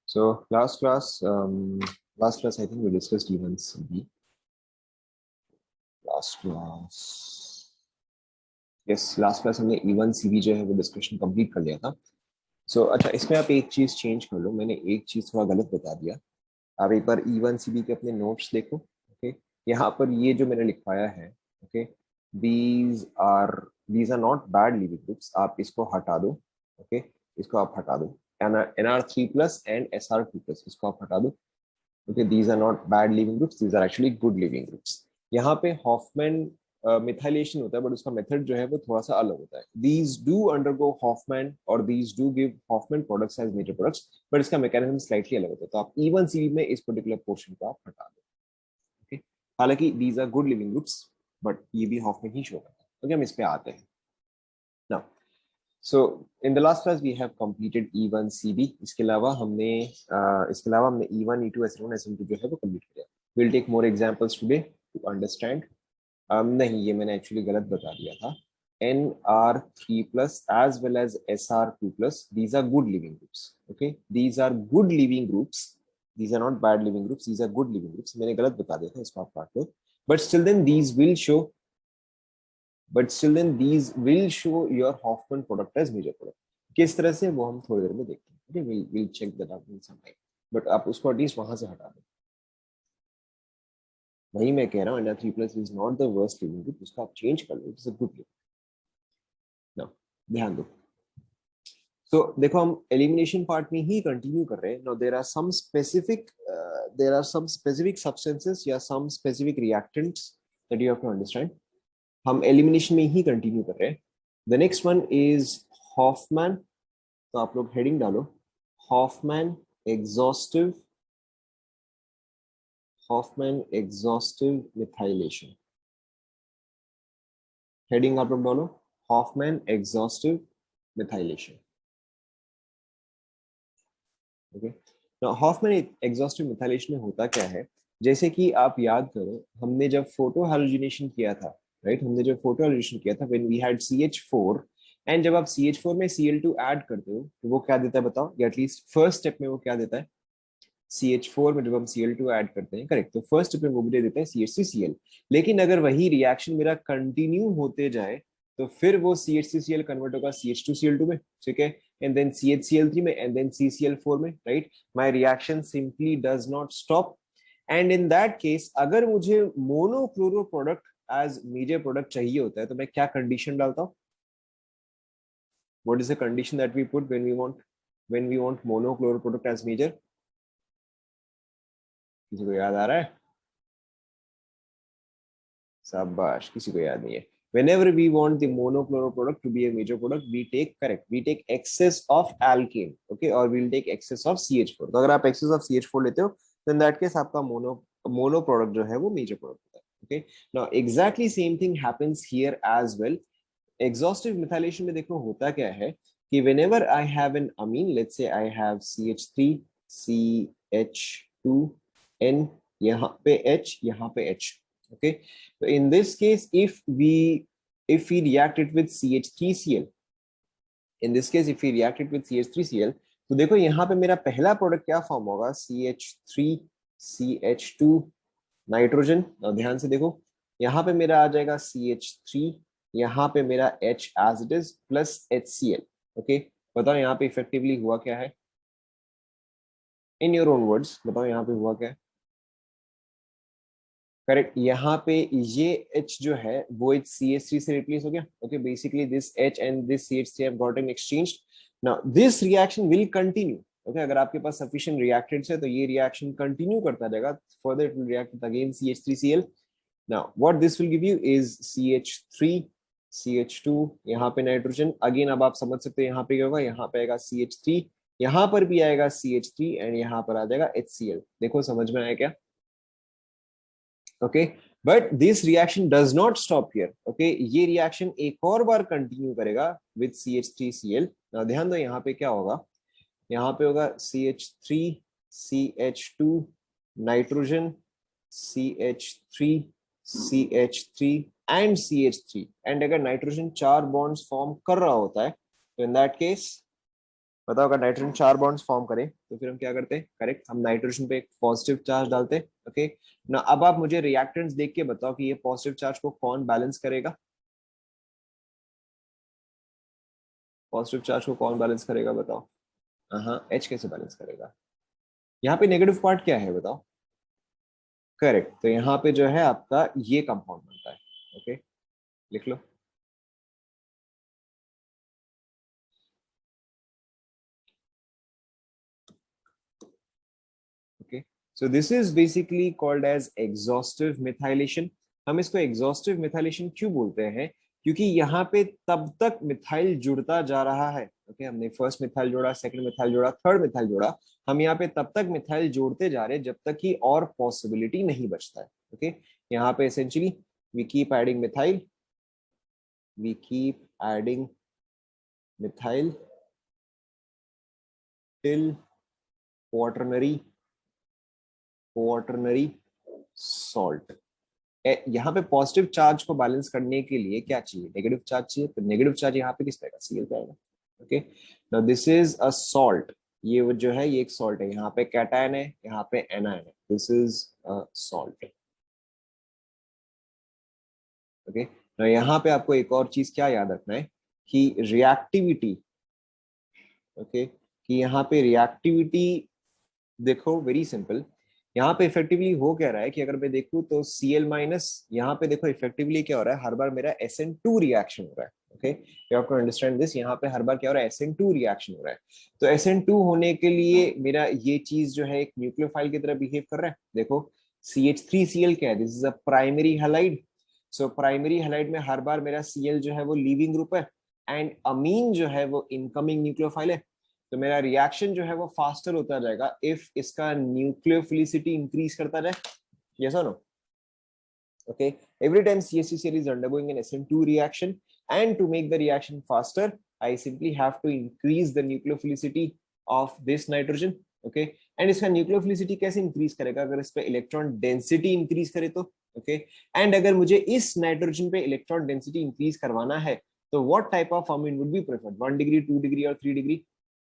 So last class I think we discussed E1CB. Last class हमने E1CB जो है वो डिस्कशन कंप्लीट कर लिया था. So अच्छा, इसमें आप एक चीज चेंज कर लो. मैंने एक चीज थोड़ा गलत बता दिया. आप एक बार E1CB के अपने नोट्स देखो. ओके, यहाँ पर ये जो मैंने लिखवाया है, okay, these are these are not bad living groups. आप इसको हटा दो. ओके, इसको आप हटा दो. NR3+ and SR2+, इसको आप हटा दो. Okay, these are not bad living groups, these are actually good living groups. यहाँ पे हॉफमैन मिथाइलेशन होता है, बट उसका मेथड जो है वो थोड़ा सा अलग होता है. These do undergo Hoffman और these do give Hoffman products as major products, but इसका मैकेनिज्म स्लाइटली अलग होता है. तो आप E1CB में इस पर्टिकुलर पोर्शन को आप हटा दो. ओके, हालांकि these are good living groups, but ये भी हॉफमैन ही शो करता है. ओके, हम इस पे आते हैं now. So in the last class we have completed E1CB. इसके अलावा हमने E1, E2, S1, SM2 जो है वो कंप्लीट किया. We'll take more examples today to understand. नहीं, ये मैंने एक्चुअली गलत बता दिया था. NR3+ as well as SR2+, these are good living groups. Okay, these are good living groups. These are not bad living groups. These are good living groups. मैंने गलत बता दिया था, इसको आप काट लो. But still then these will show your Hoffman product as major product. किस तरह से वो हम थोड़ी देर में देखते हैं. Okay, we'll check that out in some time. But आप उसको एटलीस्ट वहां से हटा दो. वही मैं कह रहा हूँ, NR3+ is not the worst living group. उसको आप चेंज कर लो, it's a good living. Now ध्यान दो. So देखो, हम एलिमिनेशन पार्ट में ही कंटिन्यू कर रहे हैं. Now there are some specific substances या some specific reactants that you have to understand. हम एलिमिनेशन में ही कंटिन्यू कर रहे हैं. The next one is Hofmann. तो आप लोग हेडिंग डालो, हॉफमैन एग्जॉस्टिव मिथाइलेशन. हेडिंग आप लोग डालो, Hofmann exhaustive methylation. Okay, now Hofmann exhaustive methylation में होता क्या है, जैसे कि आप याद करो, हमने जब फोटो हैलोजिनेशन किया था, राइट, हमने जब फोटो हैलोजिनेशन किया था when we had CH4, and जब आप CH4 में Cl2 ऐड करते हो तो वो क्या देता है बताओ, या एटलीस्ट फर्स्ट स्टेप में वो क्या देता है. CH4 में जब हम Cl2 ऐड करते हैं, करेक्ट, तो फर्स्ट स्टेप में वो भी दे देता है CH3Cl. लेकिन अगर वही रिएक्शन मेरा कंटिन्यू होते जाए तो फिर वो CH3Cl कन्वर्ट होगा CH2Cl2 में, ठीक है, and then CHCl3 में, and then CCl4 में, right? My reaction simply does not stop. And in that case, अगर मुझे monochloro product as major product चाहिए होता है तो मैं क्या कंडीशन डालता हूँ? What is the condition that we put when we want monochloro product as major? किसी को याद आ रहा है? शाबाश, किसी को याद नहीं है. Whenever we want the monochloro product to be a major product, we take excess of alkane, okay, or we'll take excess of CH4. तो अगर आप excess of CH4 लेते हो, then that case आपका mono product जो है वो major product होता है. Okay, now exactly same thing happens here as well. Exhaustive methylation में देखो होता क्या है कि whenever I have an amine, let's say I have CH3, CH2, N, यहाँ पे H, यहाँ पे H. Okay, so in this case, if we react it with CH3Cl, तो देखो यहाँ पे मेरा पहला प्रोडक्ट क्या फॉर्म होगा, CH3, CH2, नाइट्रोजन. ध्यान से देखो, यहाँ पे मेरा आ जाएगा CH3, यहाँ पे मेरा H as it is plus HCl. Okay, बताओ यहाँ पे इफेक्टिवली हुआ क्या है, इन योर ओन वर्ड्स बताओ यहाँ पे हुआ क्या है. करेक्ट, यहाँ पे ये H जो है वो एक CH3 से रिप्लेस हो गया. Okay, basically this H and this CH3 have gotten exchanged. Now this reaction will continue. Okay, अगर आपके पास सफिशिएंट रिएक्टेंट्स है तो ये रिएक्शन कंटिन्यू करता रहेगा. Further it will react with again CH3Cl. Now, what this will give you is CH3, CH2, यहाँ पे nitrogen. Again अब आप समझ सकते हो यहाँ पे क्या होगा, यहाँ पे आएगा CH3, यहाँ पर भी आएगा CH3, एंड यहाँ पर आ जाएगा HCl. देखो समझ में आया क्या? Okay, but this reaction does not stop here. Okay, ये रिएक्शन एक और बार कंटिन्यू करेगा विद CH3Cl. ध्यान दो यहाँ पे क्या होगा, यहाँ पे होगा CH3, CH2, nitrogen, CH3, CH3 and CH3. And अगर नाइट्रोजन 4 बॉन्ड्स फॉर्म कर रहा होता है तो इन दैट केस बताओ अगर नाइट्रोजन 4 बॉन्ड्स फॉर्म करे तो फिर हम क्या करते हैं? करेक्ट, हम नाइट्रोजन पे एक पॉजिटिव चार्ज डालते हैं। ओके ना, अब आप मुझे रिएक्टेंट्स देख के बताओ कि ये पॉजिटिव चार्ज को कौन बैलेंस करेगा? पॉजिटिव चार्ज को कौन बैलेंस करेगा बताओ? हाँ, एच कैसे बैलेंस करेगा? यहाँ पे नेगेटिव पार्ट क्या है बताओ? करेक्ट, तो यहाँ पे जो है आपका ये कंपाउंड बनता है। ओके, लिख लो। Okay, so this is basically called as exhaustive methylation. हम इसको एग्जॉस्टिव मिथाइलेशन क्यों बोलते हैं? क्योंकि यहाँ पे तब तक मिथाइल जुड़ता जा रहा है। ओके, हमने फर्स्ट मिथाइल जोड़ा, सेकंड मिथाइल जोड़ा, थर्ड मिथाइल जोड़ा, हम यहाँ पे तब तक मिथाइल जोड़ते जा रहे हैं जब तक कि और पॉसिबिलिटी नहीं बचता है। ओके, यहाँ पे essentially we keep adding methyl, we keep adding methyl till quaternary quaternary salt। यहाँ पे पॉजिटिव चार्ज को बैलेंस करने के लिए क्या चाहिए? नेगेटिव चार्ज चाहिए, तो नेगेटिव चार्ज यहाँ पे किस तरह का? Cl का आएगा। Okay, now this is a salt. ये वो जो है ये एक सॉल्ट है, यहाँ पे कैटायन है, यहाँ पे एनायन है, this is a salt. Okay, now यहाँ पे आपको एक और चीज क्या याद रखना है कि रिएक्टिविटी, ओके, कि यहाँ पे रिएक्टिविटी देखो वेरी सिंपल। यहाँ पे इफेक्टिवली हो क्या रहा है कि अगर मैं देखूँ तो Cl माइनस, यहाँ पे देखो इफेक्टिवली क्या हो रहा है, हर बार मेरा SN2 रिएक्शन हो रहा है। Okay, you have to understand this. यहाँ पे हर बार क्या हो रहा है? SN2 रिएक्शन हो रहा है। तो SN2 होने के लिए मेरा ये चीज जो है एक न्यूक्लियोफाइल की तरह बिहेव कर रहा है। देखो CH3Cl क्या है? This is a primary halide. So primary halide में हर बार मेरा Cl जो है वो लीविंग ग्रुप है, एंड अमीन जो है वो इनकमिंग न्यूक्लियोफाइल है। तो मेरा रिएक्शन जो है वो फास्टर होता जाएगा इफ इसका न्यूक्लियोफिलिसिटी इंक्रीज करता जाए। यस और no? okay, every time CH3Cl is undergoing an SN2 reaction, and to make the reaction faster I simply have to increase the nucleophilicity of this nitrogen। okay, and इसका nucleophilicity कैसे increase करेगा? अगर इस पे electron density increase करे तो। Okay, and अगर मुझे इस नाइट्रोजन पे इलेक्ट्रॉन डेंसिटी इंक्रीज करवाना है तो what type of amine would be preferred? 1 degree, 2 degree और 3 डिग्री?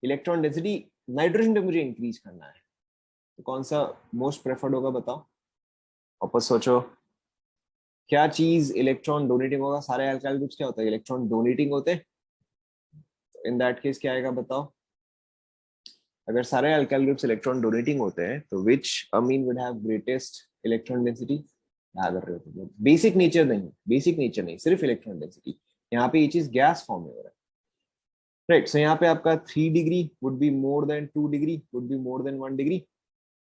इलेक्ट्रॉन डेंसिटी नाइट्रोजन पे मुझे इंक्रीज करना है, तो कौन सा मोस्ट प्रेफर्ड होगा बताओ? वापस सोचो, क्या चीज इलेक्ट्रॉन डोनेटिंग होगा? सारे अल्काइल ग्रुप्स क्या होता है? इलेक्ट्रॉन डोनेटिंग होते हैं। इन दैट केस क्या आएगा बताओ? अगर सारे अल्काइल ग्रुप्स इलेक्ट्रॉन डोनेटिंग होते हैं तो which amine would have greatest electron density? क्या कर रहे हो? बेसिक नेचर नहीं, बेसिक नेचर नहीं, सिर्फ इलेक्ट्रॉन डेंसिटी। यहाँ पे ये चीज गैस फॉर्म में हो रहा है। राइट, सो यहाँ पे आपका 3 degree would be more than 2 degree, would be more than 1 degree.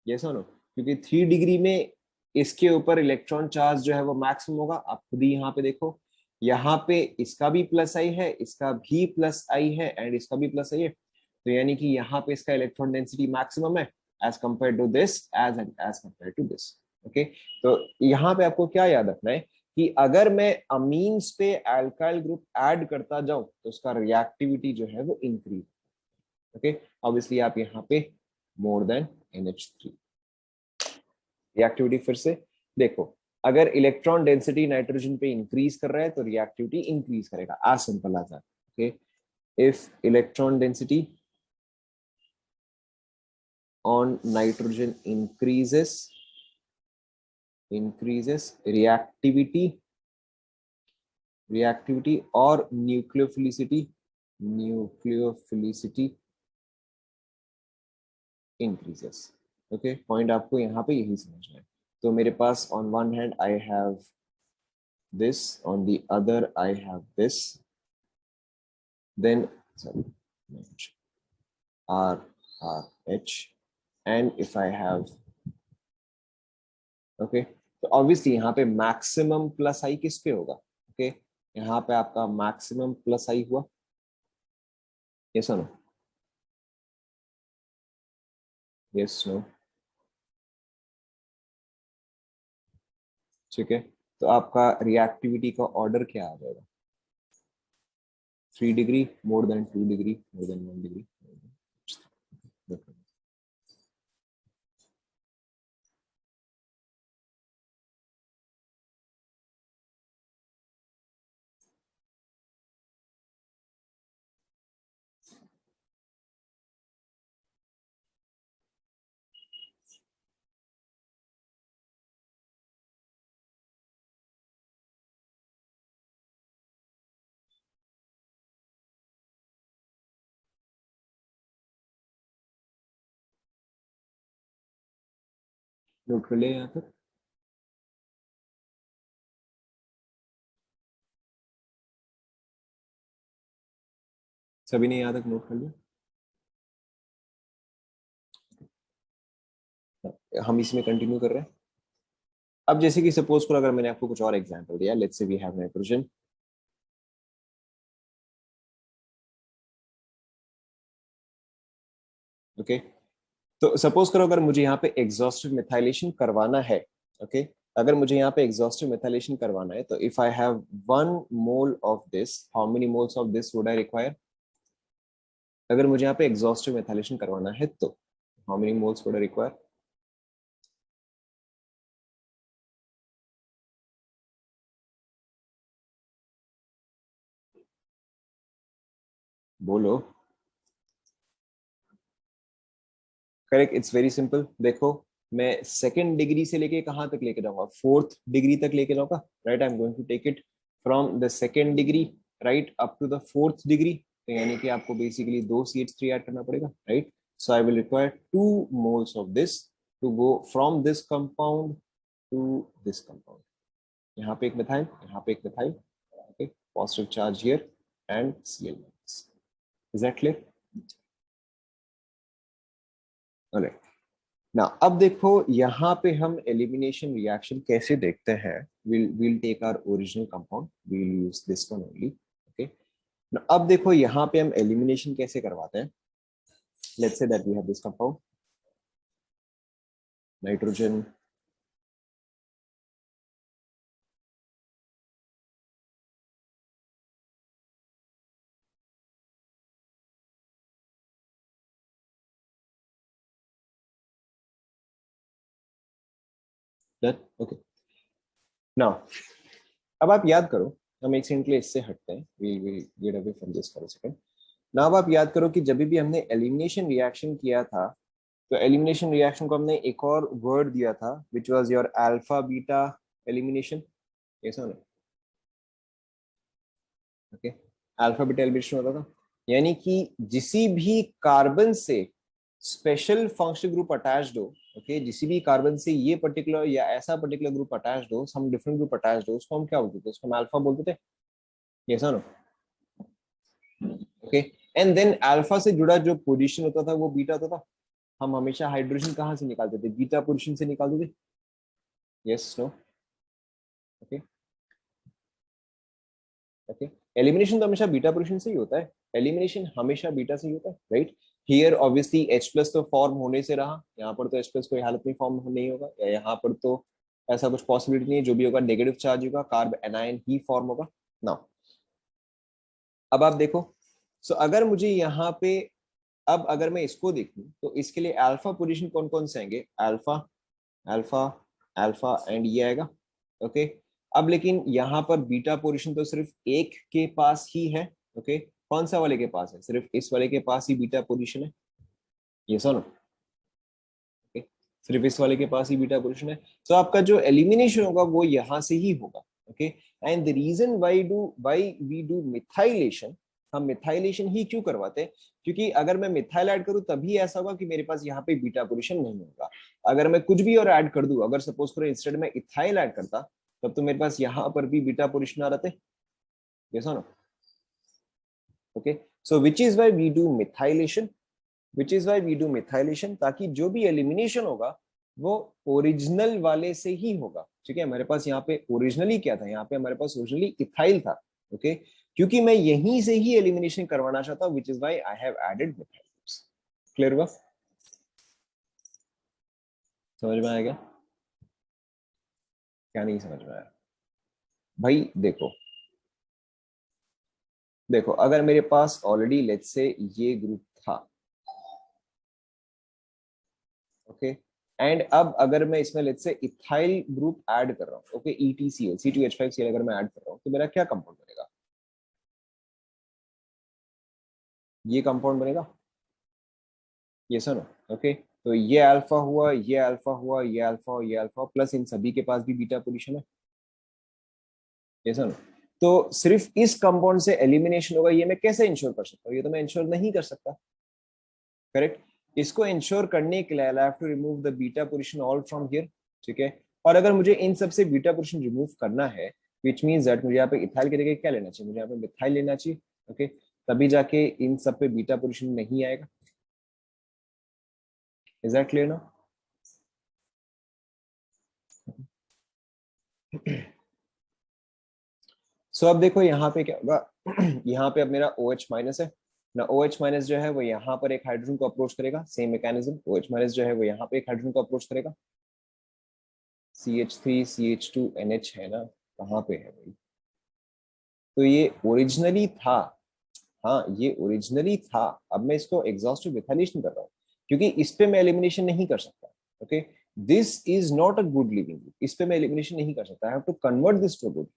Yes और नो? क्योंकि 3 डिग्री में इसके ऊपर इलेक्ट्रॉन चार्ज जो है वो मैक्सिमम होगा। आप खुद ही यहाँ पे देखो, यहाँ पे इसका भी प्लस आई है, इसका भी प्लस आई है, एंड इसका भी प्लस आई है। तो यानी कि यहाँ पे इसका इलेक्ट्रॉन डेंसिटी मैक्सिमम है as compare to this, as compare to this. Okay, तो यहाँ पे आपको क्या याद रखना है कि अगर मैं अमीन्स पे अल्काइल ग्रुप ऐड करता जाऊं तो उसका रिएक्टिविटी जो है वो इंक्रीज। ओके, ऑब्वियसली आप यहाँ पे मोर देन NH3 रिएक्टिविटी फिर से देखो। अगर इलेक्ट्रॉन डेंसिटी नाइट्रोजन पे इंक्रीज कर रहा है तो रिएक्टिविटी इंक्रीज करेगा, आज simple as that. Okay, if electron density on nitrogen increases reactivity और न्यूक्लियोफिलिसिटी इंक्रीजेस। ओके, पॉइंट आपको यहाँ पे यही समझना है। तो मेरे पास on one hand I have this, on the other I have this, then sorry, R R H, and if I have, okay, तो ऑब्वियसली यहाँ पे मैक्सिमम प्लस आई किस पे होगा? ओके, यहाँ पे आपका मैक्सिमम प्लस आई हुआ। Yes no? Yes no? ठीक है, तो आपका रिएक्टिविटी का ऑर्डर क्या आ जाएगा? 3 degree, more than 2 degree, more than 1 degree. Note कर लिया यहाँ पर? सभी ने यहाँ तक नोट कर लिया? हम इसमें कंटिन्यू कर रहे हैं। अब जैसे कि सपोज करो अगर मैंने आपको कुछ और एग्जांपल दिया, let's say we have nitrogen, okay. तो सपोज करो अगर मुझे यहाँ पे एग्जॉस्टिव मिथाइलेशन करवाना है, ओके, अगर मुझे यहाँ पे एग्जॉस्टिव मिथाइलेशन करवाना है, तो if I have 1 mole of this, how many moles of this would I require? अगर मुझे यहाँ पे एग्जॉस्टिव मिथाइलेशन करवाना है तो how many moles would I require? बोलो। Correct, it's very simple. देखो, मैं सेकेंड डिग्री से लेके कहाँ तक लेके जाऊंगा? 4th डिग्री तक लेके जाऊंगा, right? I am going to take it from the second degree right up to the 4th degree. तो यानी कि आपको बेसिकली 2 CH3 ऐड करना पड़ेगा, right? So I will require 2 moles of this to go from this compound to this compound. यहाँ पे एक methyl, यहाँ पे एक methyl, okay, positive charge here and Cl-। Is that clear? Alright. ना अब देखो यहाँ पे हम एलिमिनेशन रिएक्शन कैसे देखते हैं। we'll take our original compound, we'll use this one only, okay? now अब देखो यहाँ पे हम एलिमिनेशन कैसे करवाते हैं। let's say that we have this compound nitrogen, that okay। now अब आप याद करो, हम एक सेकंड के लिए इससे हटते हैं, we'll get away from this for a second। now अब आप याद करो कि जब भी हमने एलिमिनेशन रिएक्शन किया था, तो एलिमिनेशन रिएक्शन को हमने एक और वर्ड दिया था, which was your alpha beta elimination, ऐसा ना? ओके, अल्फा बीटा एलिमिनेशन होता था, यानी कि जिसी भी कार्बन से स्पेशल फंक्शनल ग्रुप अटैच्ड हो, ओके, जिसी भी कार्बन से ये पर्टिकुलर या ऐसा पर्टिकुलर ग्रुप अटैच्ड हो, सम डिफरेंट ग्रुप अटैच्ड हो, उसको हम क्या बोलते थे? उसको हम अल्फा बोलते थे, ऐसा ना? ओके, एंड देन अल्फा से जुड़ा जो पोजीशन होता था वो बीटा होता था। हम हमेशा हाइड्रोजन कहाँ से निकालते थे? बीटा पोजीशन से निकालते थे, yes no? Okay, okay, elimination तो हमेशा बीटा पोजीशन से ही होता है, एलिमिनेशन हमेशा बीटा से ही होता है, right? Here obviously H plus तो फॉर्म होने से रहा, यहाँ पर तो H प्लस कोई हालत में फॉर्म नहीं होगा, या यहाँ पर तो ऐसा कुछ पॉसिबिलिटी नहीं है, जो भी होगा नेगेटिव चार्ज होगा, कार्ब एनायन ही फॉर्म होगा ना। अब आप देखो, सो अगर मुझे यहाँ पे, अब अगर मैं इसको देखूं तो इसके लिए अल्फा पोजीशन कौन कौन से आएंगे? अल्फा, अल्फा, अल्फा एंड ये आएगा, ओके। अब लेकिन यहाँ पर बीटा पोजीशन तो सिर्फ एक के पास ही है, ओके। कौन सा वाले के पास है? सिर्फ इस वाले के पास ही बीटा पोजीशन है, ये सुनो, ओके, सिर्फ इस वाले के पास ही बीटा पोजीशन है। तो आपका जो एलिमिनेशन होगा वो यहाँ से ही होगा, okay. And the reason why we do methylation, हम मिथाइलेशन ही क्यों करवाते हैं? क्योंकि अगर मैं मिथाइल ऐड करूं तभी ऐसा होगा कि मेरे पास यहाँ पे बीटा पोजीशन नहीं होगा। अगर मैं कुछ भी और ऐड कर दूं, अगर सपोज करो इंस्टेड में इथाइल ऐड करता, तब तो मेरे पास यहाँ पर भी बीटा पोजीशन आ रहते, यस और no? Okay, so which is why we do methylation, which is why we do methylation, ताकि जो भी एलिमिनेशन होगा वो ओरिजिनल वाले से ही होगा, ठीक है? हमारे पास यहाँ पे ओरिजिनली क्या था? यहाँ पे हमारे पास ओरिजिनली इथाइल था, ओके, क्योंकि मैं यहीं से ही एलिमिनेशन करवाना चाहता हूँ, which is why I have added methyl. Clear हुआ? समझ में आएगा? क्या नहीं समझ में आया भाई? देखो, देखो अगर मेरे पास ऑलरेडी लेट्स से ये ग्रुप था, ओके, एंड अब अगर मैं इसमें let's say ethyl group add कर रहा हूँ, ओके, EtCl C2H5Cl अगर मैं ऐड कर रहा हूँ, तो मेरा क्या कंपाउंड बनेगा? ये कंपाउंड बनेगा, ये सुनो, ओके। तो ये अल्फा हुआ, ये अल्फा हुआ, ये अल्फा, ये अल्फा, प्लस इन सभी के पास भी बीटा पोजीशन है, ये सुनो। तो सिर्फ इस कंपाउंड से एलिमिनेशन होगा, ये मैं कैसे इंश्योर कर सकता हूँ? ये तो मैं इंश्योर नहीं कर सकता, करेक्ट? इसको इंश्योर करने के लिए I have to remove the beta position all from here, ठीक है। और अगर मुझे इन सबसे बीटा पोर्शन रिमूव करना है, विच मीन्स दैट मुझे यहाँ पे इथाइल की जगह क्या लेना चाहिए, मुझे यहाँ पे मिथाइल लेना चाहिए। ओके, तभी जाके इन सब पे बीटा पोर्शन नहीं आएगा। इज दैट क्लियर ना? सो अब देखो यहाँ पे क्या होगा यहाँ पे अब मेरा OH माइनस है ना, OH माइनस जो है वो यहाँ पर एक हाइड्रोजन को अप्रोच करेगा, सेम मैकेनिज्म, OH माइनस जो है वो यहाँ पे एक हाइड्रोजन को अप्रोच करेगा, CH3 CH2 NH है ना, कहाँ पे है भाई? तो ये ओरिजिनली था, हाँ ये ओरिजिनली था। अब मैं इसको एग्जॉस्टिव मिथाइलेशन कर रहा हूँ क्योंकि इस पे मैं एलिमिनेशन नहीं कर सकता। Okay, this is not a good leaving group, इस पे मैं एलिमिनेशन नहीं कर सकता, I have to convert this to good.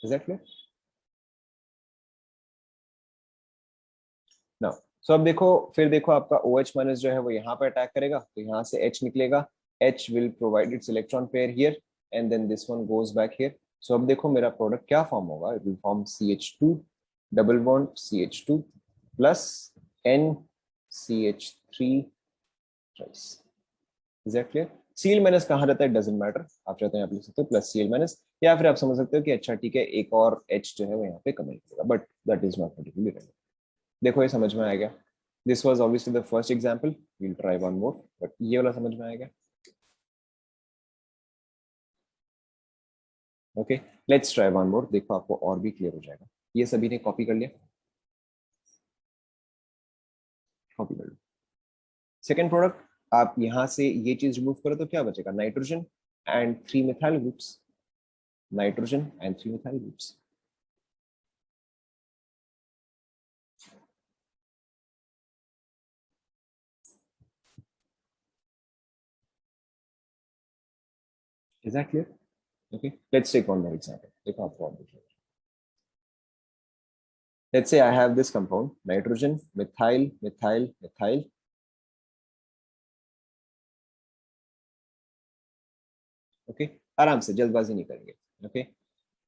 Is that clear ना? सो अब देखो, फिर देखो आपका OH माइनस जो है वो यहाँ पे अटैक करेगा, तो यहाँ से H निकलेगा, H will provide its electron pair here and then this one goes back here. So अब देखो मेरा प्रोडक्ट क्या फॉर्म होगा, it will form CH2 double bond CH2 plus NCH3 thrice. Is that clear? Cl minus कहाँ रहता है doesn't matter, आप चाहते हैं आप लिख सकते हो प्लस Cl माइनस, या फिर आप समझ सकते हो कि अच्छा ठीक है एक और H जो है वो यहाँ पे कमेंट करेगा, but that is not particularly relevant. देखो ये समझ में आ गया। This was obviously the first example, we will try one more, but ये वाला समझ में आ गया। Okay, let's try one more, देखो आपको और भी क्लियर हो जाएगा। ये सभी ने कॉपी कर लिया? कॉपी कर लो। सेकेंड प्रोडक्ट, आप यहां से ये चीज रिमूव करो तो क्या बचेगा, nitrogen and 3 methyl groups, nitrogen and 3 methyl groups. Is that clear? Okay, let's take one more example, देखो आपको और भी। Let's say I have this compound, nitrogen, methyl, methyl, methyl. Okay, आराम से, जल्दबाजी नहीं करेंगे। Okay,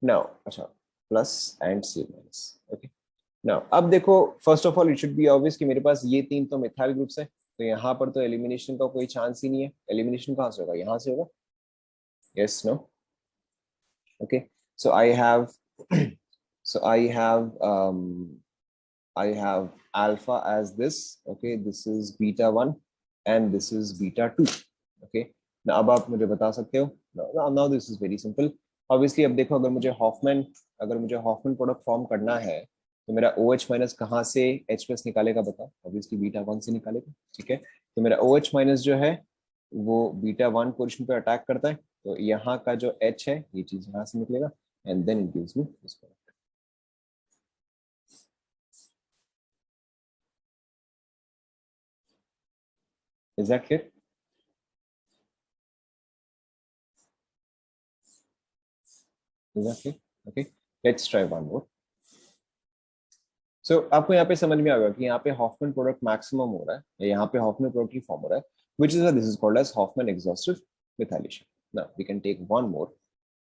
now अच्छा, plus and Cl minus. Okay, now अब देखो, first of all it should be obvious कि मेरे पास ये तीन तो मिथाइल ग्रुप्स है, तो यहाँ पर तो एलिमिनेशन का कोई चांस ही नहीं है। एलिमिनेशन कहाँ से होगा, यहाँ से होगा। Yes, no? Okay, so I have alpha as this. Okay, this is beta 1 and this is beta 2. Okay, now अब आप मुझे बता सकते हो, now this is very simple. Obviously अब देखो, अगर मुझे हॉफमैन प्रोडक्ट फॉर्म करना है तो मेरा OH माइनस कहाँ से H प्लस निकालेगा बताओ, ऑब्वियसली बीटा 1 से निकालेगा। ठीक है, तो मेरा OH माइनस जो है वो बीटा 1 पोजीशन पे अटैक करता है, तो यहाँ का जो H है ये चीज यहाँ से निकलेगा and then it gives me this product. Is that clear? Is that clear? Okay, let's try one more. So आपको यहाँ पे समझ में आ गया कि यहाँ पे हॉफमैन प्रोडक्ट मैक्सिमम हो रहा है, या यहाँ पे हॉफमैन प्रोडक्ट ही फॉर्म हो रहा है, which is this is called as Hofmann exhaustive methylation. Now we can take one more.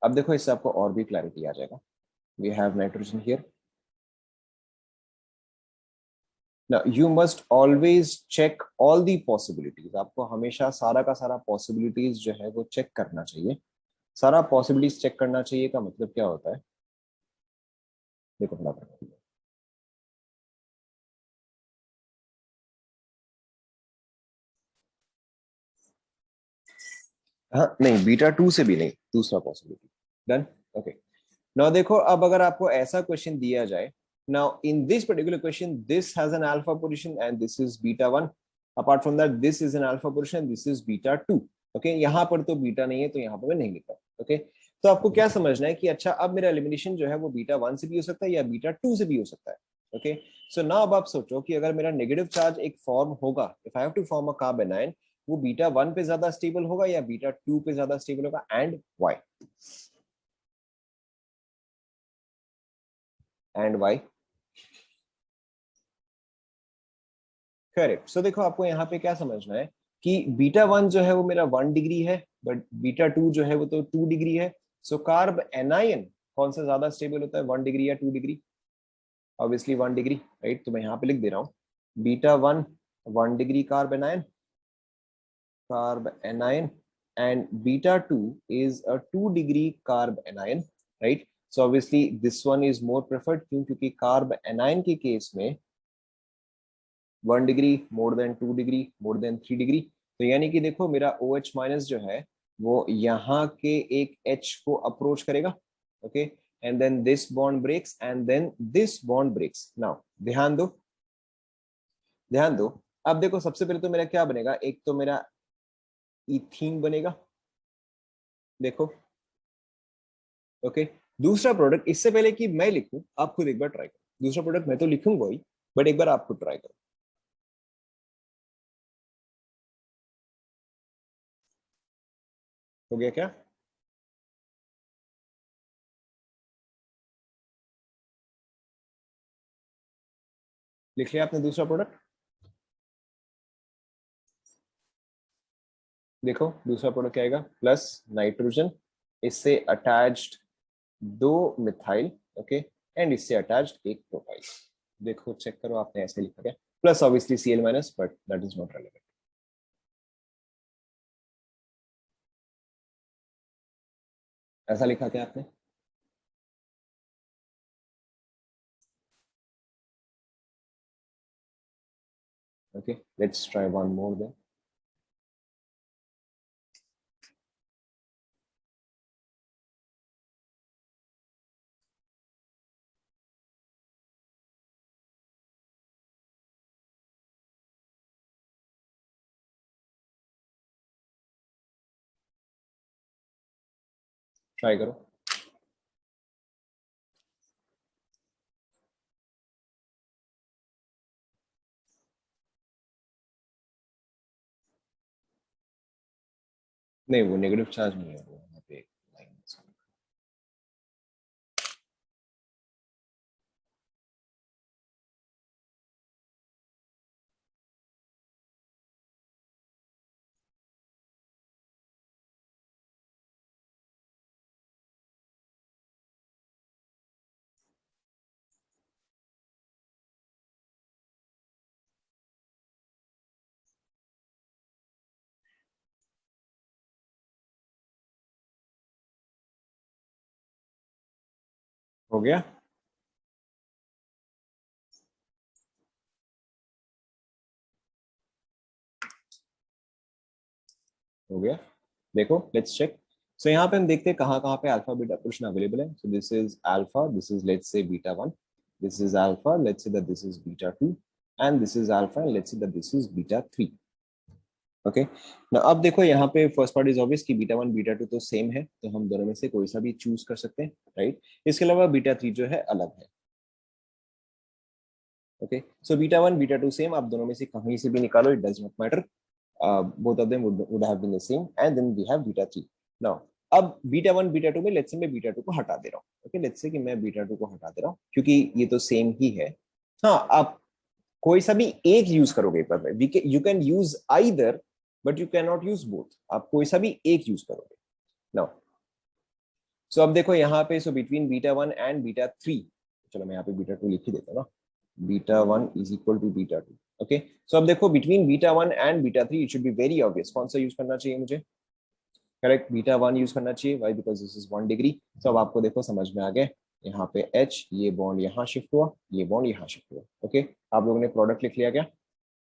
अब देखो इससे आपको और भी क्लैरिटी आ जाएगा। We have nitrogen here. Now you must always check all the possibilities, आपको हमेशा सारा का सारा पॉसिबिलिटीज जो है वो चेक करना चाहिए। सारा पॉसिबिलिटीज चेक करना चाहिए का मतलब क्या होता है, देखो फटाफट। हाँ नहीं, बीटा 2 से भी नहीं, दूसरा पॉसिबिलिटी। डन? ओके, नाउ देखो, अब अगर आपको ऐसा क्वेश्चन दिया जाए, now in this particular question this has an alpha position and this is beta 1, apart from that this is an alpha position, this is beta 2। Okay, यहाँ पर तो बीटा नहीं है तो यहाँ पर मैं नहीं लिखता। ओके, तो आपको क्या समझना है कि अच्छा अब मेरा एलिमिनेशन जो है वो बीटा 1 से भी हो सकता है या बीटा 2 से भी हो सकता है। ओके, सो नाउ अब आप सोचो कि अगर मेरा नेगेटिव चार्ज एक फॉर्म होगा, if I have to form a carbanion, वो बीटा 1 पे ज्यादा स्टेबल होगा या बीटा 2 पे ज्यादा स्टेबल होगा, and why? And why? Correct. So देखो आपको यहाँ पे क्या समझना है कि बीटा 1 जो है वो मेरा 1 डिग्री है, बट बीटा 2 जो है वो तो 2 डिग्री है। सो कार्ब एनायन कौन सा ज्यादा स्टेबल होता है, 1 डिग्री या 2 डिग्री? Obviously 1 degree, right? तो मैं यहाँ पे लिख दे रहा हूँ beta 1 1 degree carb anion, carb anion and beta 2 is a 2 degree carb anion, right? So obviously this one is more preferred, क्यों? क्योंकि carb anion के केस में 1 degree more than 2 degree more than 3 degree, तो यानी कि देखो मेरा OH minus जो है वो यहाँ के एक H को अप्रोच करेगा, okay, and then this bond breaks and then this bond breaks. Now ध्यान दो, ध्यान दो, अब देखो सबसे पहले तो मेरा क्या बनेगा, एक तो मेरा इथीन बनेगा, देखो, ओके। दूसरा प्रोडक्ट, इससे पहले कि मैं लिखूं आप खुद एक बार ट्राई करो, दूसरा प्रोडक्ट मैं तो लिखूंगा ही, बट एक बार आप खुद ट्राई करो। हो गया क्या? लिख लिया आपने दूसरा प्रोडक्ट? देखो दूसरा प्रोडक्ट क्या आएगा, प्लस नाइट्रोजन, इससे अटैच्ड 2 मिथाइल, ओके, एंड इससे अटैच्ड एक प्रोपाइल। देखो चेक करो आपने ऐसे लिखा क्या, plus obviously Cl minus, but that is not relevant. ऐसा लिखा क्या आपने? Okay, let's try one more than. Try करो। नहीं, वो नेगेटिव चार्ज नहीं है, वो यहाँ पे लाइन। हो गया? हो गया, देखो लेट्स चेक। सो यहाँ पे हम देखते हैं कहाँ कहाँ पे अल्फा बीटा पोर्शन अवेलेबल है। सो this is alpha, this is let's say beta 1, this is alpha, let's say that this is beta 2, and this is alpha, let's say that this is beta 3। Okay, ना अब देखो यहाँ पे first part is obvious कि beta 1 beta 2 तो same है, तो हम दोनों में से कोई सा भी चूज कर सकते हैं, राइट? इसके अलावा बीटा 3 जो है अलग है। Okay, so beta 1 beta 2 same, आप दोनों में से कहीं से भी निकालो, it does not matter, both of them would have been the same, and then we have beta 3 now। अब बीटा 1 बीटा 2 में लेट्स से मैं बीटा 2 को हटा दे रहा हूँ, ओके, लेट्स से कि मैं बीटा 2 को हटा दे रहा हूँ क्योंकि ये तो सेम ही है। हाँ, आप कोई सा भी एक यूज करोगे पर you can use either, but you can not use both, आप कोई सा भी एक यूज करोगे नाउ। सो अब देखो यहाँ पे, so between beta 1 and beta 3, चलो मैं यहाँ पे बीटा 2 लिख ही देता हूँ ना, beta 1 is equal to beta 2। Okay, so अब देखो between beta 1 and beta 3 it should be very obvious, कौन सा यूज करना चाहिए मुझे? करेक्ट, बीटा 1 यूज करना चाहिए, why? Because this is 1 degree. So अब आपको देखो समझ में आ गया, यहाँ पे H, ये बॉन्ड यहाँ शिफ्ट हुआ, ये बॉन्ड यहाँ शिफ्ट हुआ। ओके, आप लोगों ने प्रोडक्ट लिख लिया क्या?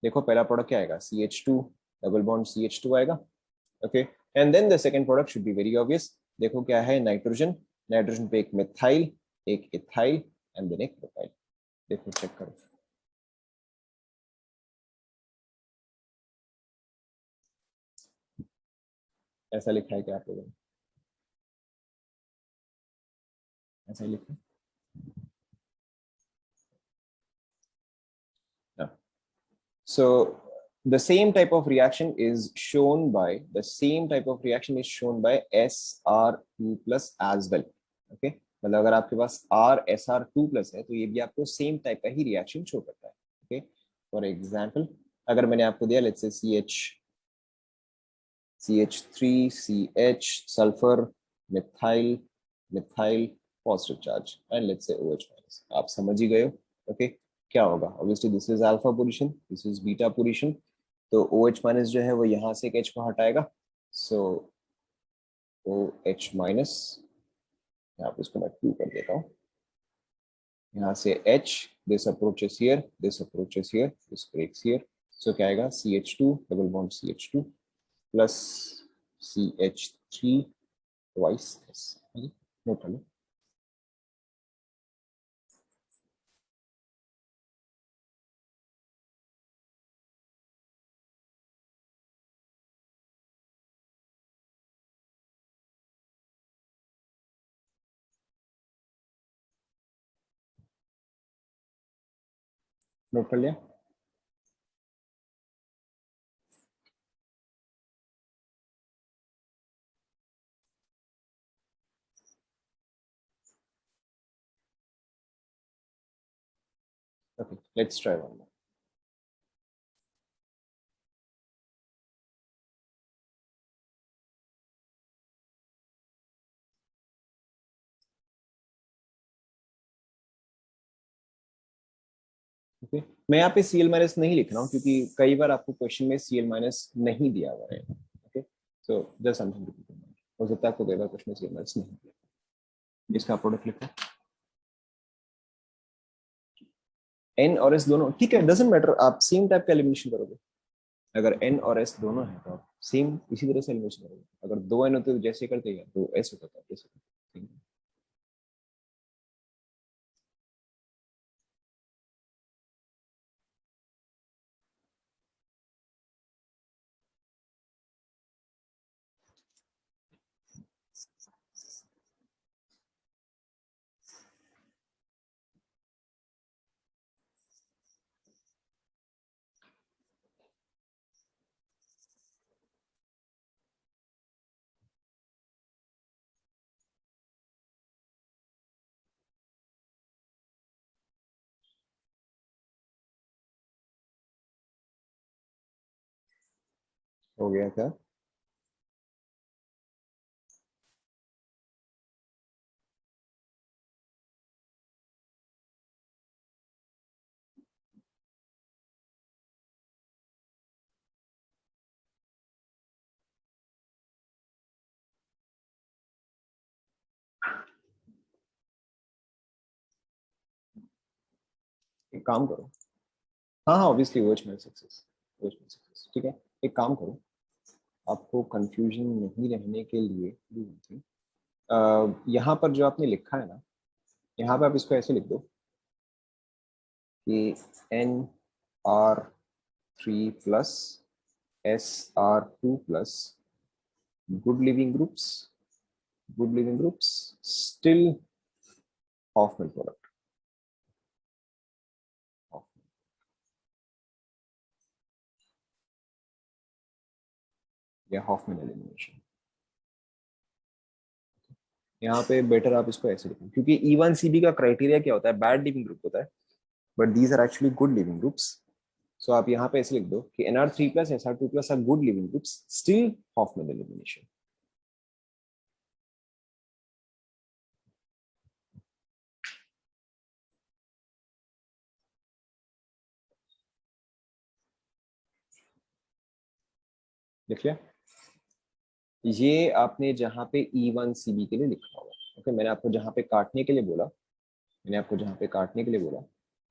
देखो पहला प्रोडक्ट क्या आएगा, CH2 डबल बॉन्ड CH2 आएगा, okay, and then the second product should be very obvious. देखो क्या है, नाइट्रोजन, नाइट्रोजन पे एक मिथाइल, एक इथाइल, एंड देन एक प्रोपाइल। देखो चेक करो, ऐसा लिखा है क्या आप लोगों ने? ऐसा ही लिखा है? So the same type of reaction is shown by SR2 plus as well. Okay, मतलब अगर आपके पास RSR2 प्लस है तो ये भी आपको सेम टाइप का ही रिएक्शन शो करता है। ओके, फॉर एग्जाम्पल अगर मैंने आपको दिया लेट्स से CH3 CH sulphur methyl methyl positive charge and let's say OH minus, आप समझ ही गए हो। ओके, क्या होगा? Obviously this is alpha position, this is beta position, तो OH माइनस जो है वो यहाँ से एक H को हटाएगा, सो OH माइनस, यहाँ पे इसको मैं 2 कर देता हूँ, यहाँ से H, this approaches here, this approaches here, this breaks here, so क्या आएगा CH2 double bond CH2 plus CH3 twice S। Note कर लो। नोट कर लिया। Okay, let's try one more. Okay. मैं यहाँ पे Cl माइनस नहीं लिख रहा हूँ क्योंकि कई बार आपको क्वेश्चन में Cl माइनस नहीं दिया हुआ है। Okay, so just something to keep in mind. हो सकता है आपको कई बार क्वेश्चन में Cl माइनस नहीं दिया। इसका प्रोडक्ट लिखो, N और S दोनों ठीक है, डजंट मैटर, आप सेम टाइप का एलिमिनेशन करोगे। अगर N और S दोनों है तो आप सेम इसी तरह से एलिमिनेशन करोगे। अगर 2 N होते तो जैसे करते हैं, तो S होता था जैसे। हो गया क्या? एक काम करो, हाँ हाँ obviously OH minus success, OH minus success, ठीक है। एक काम करो, आपको कंफ्यूजन नहीं रहने के लिए यहाँ पर जो आपने लिखा है ना, यहाँ पे आप इसको ऐसे लिख दो कि NR3 plus SR2 plus good leaving groups still Hofmann product, या हॉफमैन एलिमिनेशन। यहाँ पे बेटर आप इसको ऐसे लिखें क्योंकि E1CB का क्राइटेरिया क्या होता है, बैड लिविंग ग्रुप होता है, but these are actually good leaving groups. So आप यहाँ पे ऐसे लिख दो कि NR3 plus SR2 plus are good leaving groups still Hofmann elimination. लिख लिया? ये आपने जहाँ पे E1CB के लिए लिखा हुआ, ओके। मैंने आपको जहाँ पे काटने के लिए बोला, मैंने आपको जहाँ पे काटने के लिए बोला,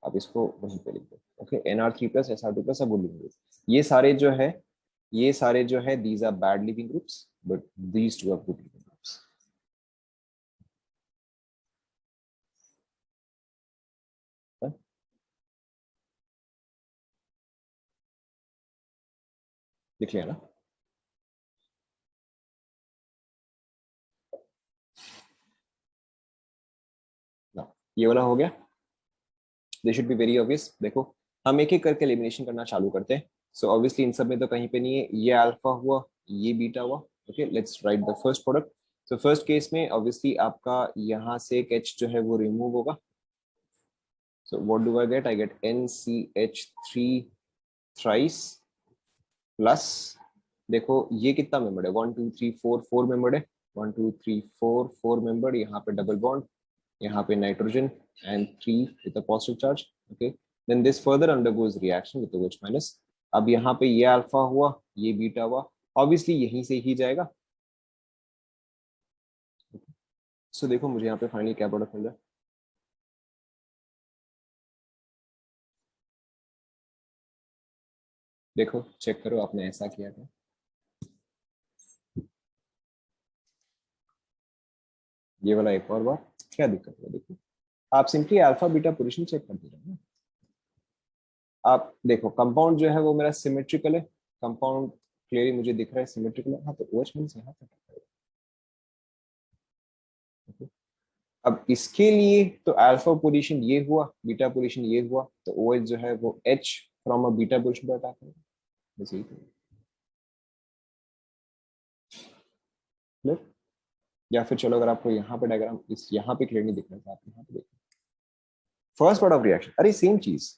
आप इसको वहीं पे लिख दो, okay. NR3 plus SR2 plus good leaving group, ये सारे जो है, ये सारे जो है these are bad leaving groups, but these two are good leaving groups. लिख लिया ना? ना, ये वाला हो गया। They should be very obvious. देखो, हम एक एक करके एलिमिनेशन करना चालू करते हैं। सो ऑब्वियसली इन सब में तो कहीं पे नहीं है, ये अल्फा हुआ, ये बीटा हुआ, okay. Let's write the first product. तो फर्स्ट केस में ऑब्वियसली आपका यहाँ से एक H जो है वो रिमूव होगा। So what do I get? I get NCH3 thrice plus, देखो ये कितना मेंबर है, 1 2 3 4, 4 मेंबर है, 1 2 3 4, 4 मेंबर। यहाँ पे डबल बॉन्ड, यहाँ पे nitrogen and 3 with a positive charge, okay। Then this further undergoes reaction with the OH minus, अब यहाँ पे ये अल्फा हुआ, ये बीटा हुआ, ऑब्वियसली यहीं से ही जाएगा। सो देखो मुझे यहाँ पे फाइनली क्या प्रोडक्ट मिल रहा है। देखो चेक करो, आपने ऐसा किया था, ये वाला एक और बार, क्या दिक्कत है? देखो आप simply alpha beta position check कर दे रहे हो ना। आप देखो कंपाउंड जो है वो मेरा सिमेट्रिकल है, कंपाउंड क्लियरली मुझे दिख रहा है सिमेट्रिकल है, हाँ तो OH मींस यहाँ तक है। अब इसके लिए तो अल्फा पोजीशन ये हुआ, बीटा पोजीशन ये हुआ, तो OH जो है वो H from a beta position पर अटैक करेगा, बस यही तो। Clear? या फिर चलो अगर आपको यहाँ पे डायग्राम इस यहाँ पे क्लियर नहीं दिख रहा है तो आप यहाँ पे देखो, फर्स्ट पार्ट ऑफ रिएक्शन, अरे सेम चीज,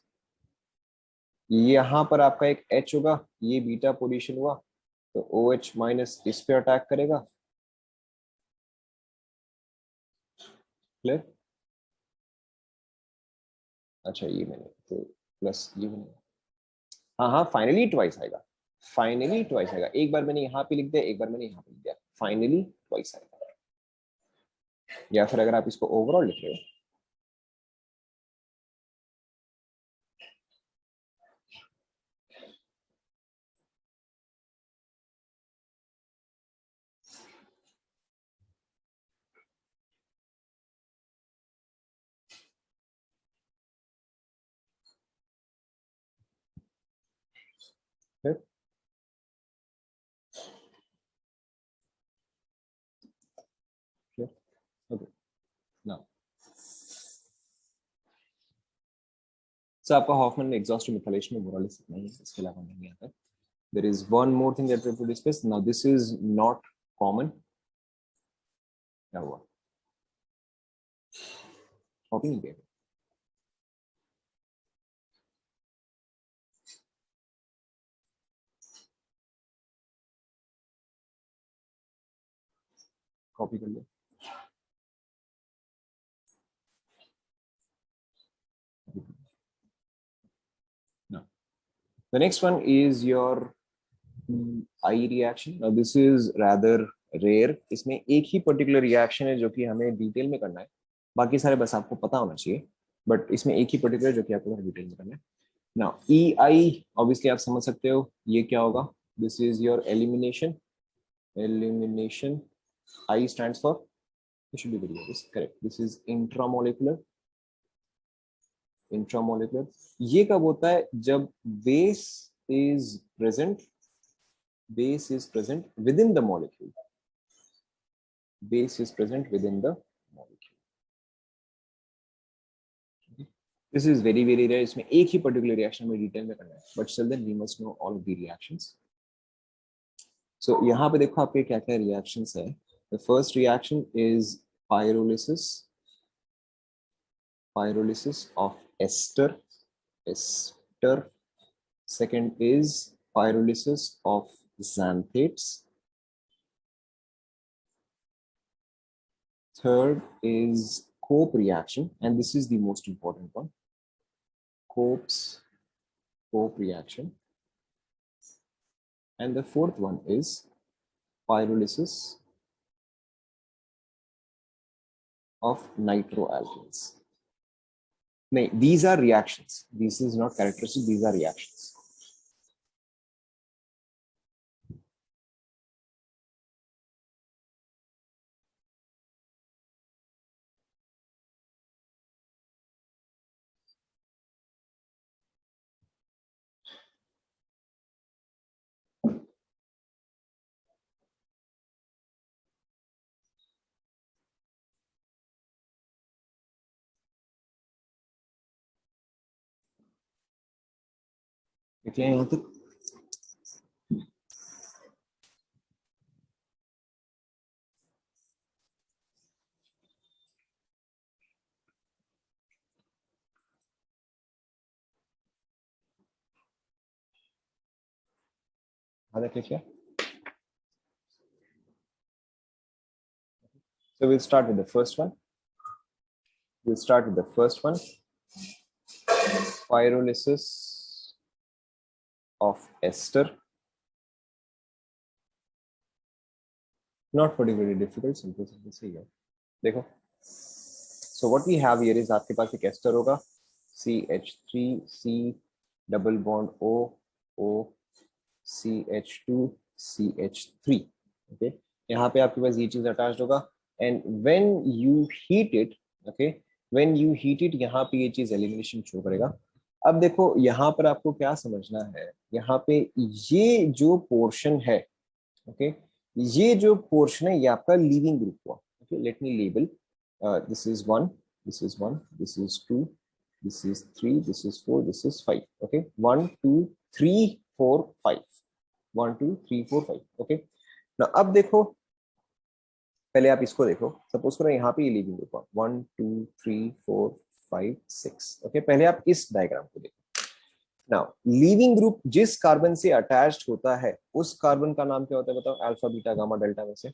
यहाँ पर आपका एक H होगा, ये बीटा पोजीशन हुआ, तो OH माइनस इस पे अटैक करेगा। क्लियर? अच्छा ये मैंने तो प्लस ये मैंने, हाँ हाँ फाइनली ट्वाइस आएगा, फाइनली ट्वाइस आएगा, एक बार मैंने यहाँ पे लिख दिया, एक बार मैंने यहाँ पे लिख दिया, फाइनली ट्वाइस आएगा। या फिर अगर आप इसको ओवरऑल लिख रहे हो, फिर ओके ना, सो आपका हॉफमैन एग्जॉस्टिव मिथाइलेशन में मोरल इतना ही है, इसके अलावा नहीं आता। There is one more thing that we have to discuss now, this is not common. क्या हुआ? कॉपी नहीं किया? कॉपी कर लो ना। The next one is your eye reaction. Now this is rather rare. इसमें एक ही पर्टिकुलर रिएक्शन है जो कि हमें डिटेल में करना है, बाकी सारे बस आपको पता होना चाहिए, बट इसमें एक ही पर्टिकुलर जो कि आपको डिटेल में करना है। नाउ ई आई ऑब्वियसली आप समझ सकते हो ये क्या होगा, this is your elimination, elimination, I stands for, you should be very obvious, correct, this is intramolecular, intramolecular. ये कब होता है? जब base is present, base is present within the molecule, base is present within the molecule. This is very very rare, इसमें एक ही particular reaction में detail में करना है, but still then we must know all of the reactions. So यहाँ पे देखो आपके क्या क्या रिएक्शंस है। The first reaction is pyrolysis, pyrolysis of ester, ester. Second is pyrolysis of xanthates. Third is Cope reaction, and this is the most important one, Cope reaction. And the fourth one is pyrolysis of nitroalkanes. No, these are reactions. This is not characteristics, these are reactions. देखिए यहाँ तक देखिए। So we'll start with the first one. We'll start with the first one. Pyrolysis of ester. Not particularly difficult, simple simple सही है. देखो, so what we have here is आपके पास एक ester होगा, CH3C double bond O O CH2 CH3. okay, यहाँ पे आपके पास ये चीज अटैच्ड होगा, and when you heat it, okay, when you heat it, यहाँ पे ये चीज एलिमिनेशन शो करेगा. अब देखो यहाँ पर आपको क्या समझना है, यहाँ पे ये जो पोर्शन है, ओके, ये जो पोर्शन है ये आपका लीविंग ग्रुप हुआ. Okay, let me label, this is 1, this is 1, this is 2, this is 3, this is 4, this is 5. Okay, 1 2 3 4 5, 1 2 3 4 5. Okay, ना अब देखो, पहले आप इसको देखो, सपोज करो यहाँ पे ये लीविंग ग्रुप हुआ 1 2 3 4 5 6. ओके, पहले आप इस डायग्राम को देखो. नाउ लीविंग ग्रुप जिस कार्बन से अटैच्ड होता है उस कार्बन का नाम क्या होता है बताओ, अल्फा बीटा गामा डेल्टा में से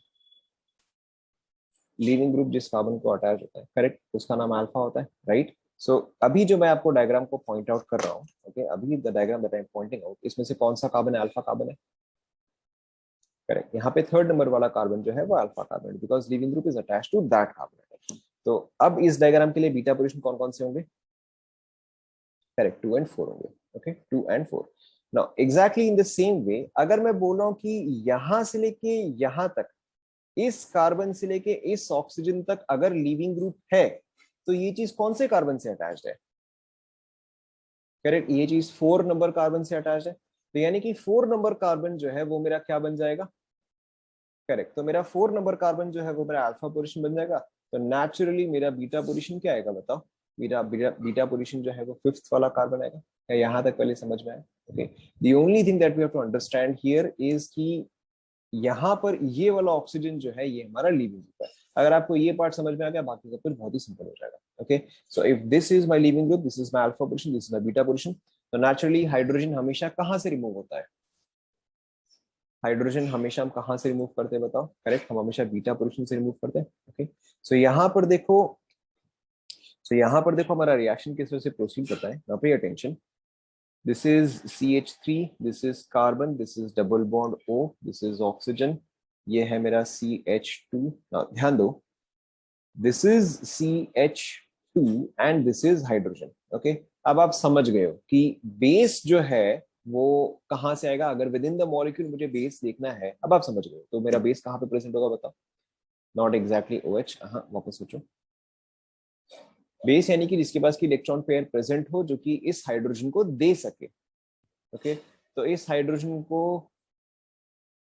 लीविंग ग्रुप जिस कार्बन को अटैच होता है, करेक्ट, उसका नाम अल्फा होता है, राइट. सो अभी जो मैं आपको डायग्राम को पॉइंट आउट कर रहा हूँ, ओके, अभी the diagram that I am pointing out, इसमें से कौन सा कार्बन है, अल्फा कार्बन है, करेक्ट. यहाँ पे थर्ड नंबर वाला कार्बन जो है वो अल्फा कार्बन है, because leaving group is attached to that carbon. तो अब इस डायग्राम के लिए बीटा पोजीशन कौन कौन से होंगे, करेक्ट, 2 and 4 होंगे. Okay, 2 and 4. Now exactly in the same way अगर मैं बोल रहा हूँ कि यहां से लेके यहां तक, इस कार्बन से लेके इस ऑक्सीजन तक अगर लीविंग ग्रुप है, तो ये चीज कौन से कार्बन से अटैच्ड है, करेक्ट, ये चीज 4 नंबर कार्बन से अटैच्ड है. तो यानी कि 4 नंबर कार्बन जो है वो मेरा क्या बन जाएगा, करेक्ट, तो मेरा 4 नंबर कार्बन जो है वो मेरा अल्फा पोजीशन बन जाएगा. तो नेचुरली मेरा बीटा पोजीशन क्या आएगा बताओ, मेरा बीटा पोजीशन जो है वो 5th वाला कार्बन आएगा. यहाँ तक पहले समझ में आया. Okay, the only thing that we have to understand here is कि यहाँ पर ये वाला ऑक्सीजन जो है ये हमारा लीविंग ग्रुप है. अगर आपको ये पार्ट समझ में आ गया, बाकी सब कुछ बहुत ही सिंपल हो जाएगा. Okay, so if this is my leaving group, this is my alpha position, this is my beta position, तो नेचुरली हाइड्रोजन हमेशा कहाँ से रिमूव होता है, हाइड्रोजन हमेशा हम कहाँ से रिमूव करते हैं बताओ, करेक्ट, हम हमेशा बीटा पोजीशन से रिमूव करते हैं. ओके, सो यहाँ पर देखो, हमारा रिएक्शन किस तरह से प्रोसीड करता है. Now pay attention, this is CH3, this is carbon, this is double bond O, this is oxygen, ये है मेरा CH2. ध्यान दो, this is CH2 and this is hydrogen. okay, अब आप समझ गए हो कि बेस जो है वो कहां से आएगा, अगर विद इन द मॉलिक्यूल मुझे बेस देखना है, अब आप समझ गए हो. तो मेरा बेस कहां पे प्रेजेंट होगा बताओ, नॉट एग्जैक्टली OH, हाँ वापस सोचो. बेस यानी कि जिसके पास की इलेक्ट्रॉन पेयर प्रेजेंट हो जो कि इस हाइड्रोजन को दे सके. ओके, तो इस हाइड्रोजन को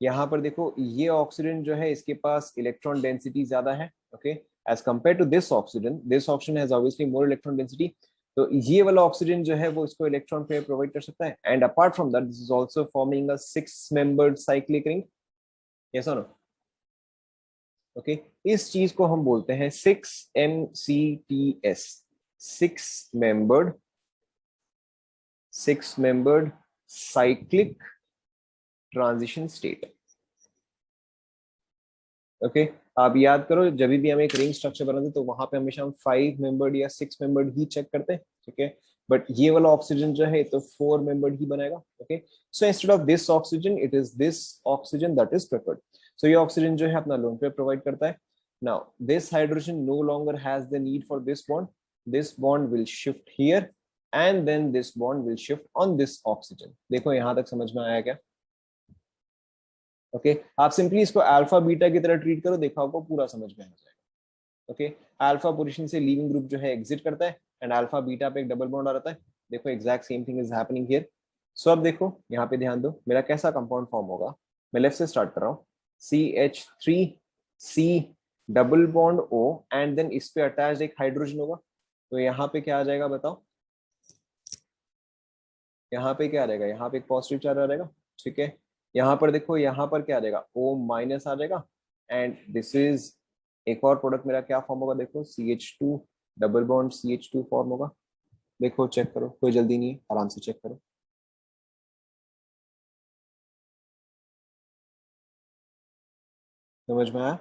यहाँ पर देखो, ये ऑक्सीजन जो है इसके पास इलेक्ट्रॉन डेंसिटी ज्यादा है. Okay, as compare to this oxygen has obviously more electron density. तो ये वाला ऑक्सीजन जो है वो इसको इलेक्ट्रॉन पेयर प्रोवाइड कर सकता है. And apart from that this is also forming a 6 membered cyclic ring. Yes और नो? ओके, इस चीज को हम बोलते हैं 6MCTS, 6 membered cyclic transition state. Okay, आप याद करो जब भी हम एक रिंग स्ट्रक्चर बनाते तो वहां पे हमेशा हम 5 मेंबर्ड या 6 मेंबर्ड ही चेक करते हैं. ठीक है, बट ये वाला ऑक्सीजन जो है तो 4 मेंबर्ड ही बनाएगा. Okay, so instead of this oxygen it is this oxygen that is preferred. So ये ऑक्सीजन जो है अपना लोन पेयर प्रोवाइड करता है. Now this hydrogen no longer has the need for this bond, this bond will shift here and then this bond will shift on this oxygen. देखो यहां तक समझ में आया क्या? ओके, आप सिंपली इसको अल्फा बीटा की तरह ट्रीट करो, देखा आपको पूरा समझ में आ जाएगा. ओके, अल्फा पोजीशन से लीविंग ग्रुप जो है एग्जिट करता है एंड अल्फा बीटा पे एक डबल बॉन्ड आ जाता है. देखो exact same thing is happening here. So अब देखो यहाँ पे ध्यान दो, मेरा कैसा कंपाउंड फॉर्म होगा. मैं लेफ्ट से स्टार्ट कर रहा हूँ, CH3C double bond O and then इस पे अटैच एक हाइड्रोजन होगा. तो यहाँ पे क्या आ जाएगा बताओ, यहाँ पे क्या आ जाएगा, यहाँ पे एक पॉजिटिव चार्ज आ जाएगा. ठीक है, यहाँ पर देखो, यहाँ पर क्या आ जाएगा, O माइनस आ जाएगा. एंड दिस इज एक और प्रोडक्ट मेरा क्या फॉर्म होगा, देखो CH2 double bond CH2 form होगा. देखो चेक करो, कोई जल्दी नहीं है, आराम से चेक करो. समझ में आया?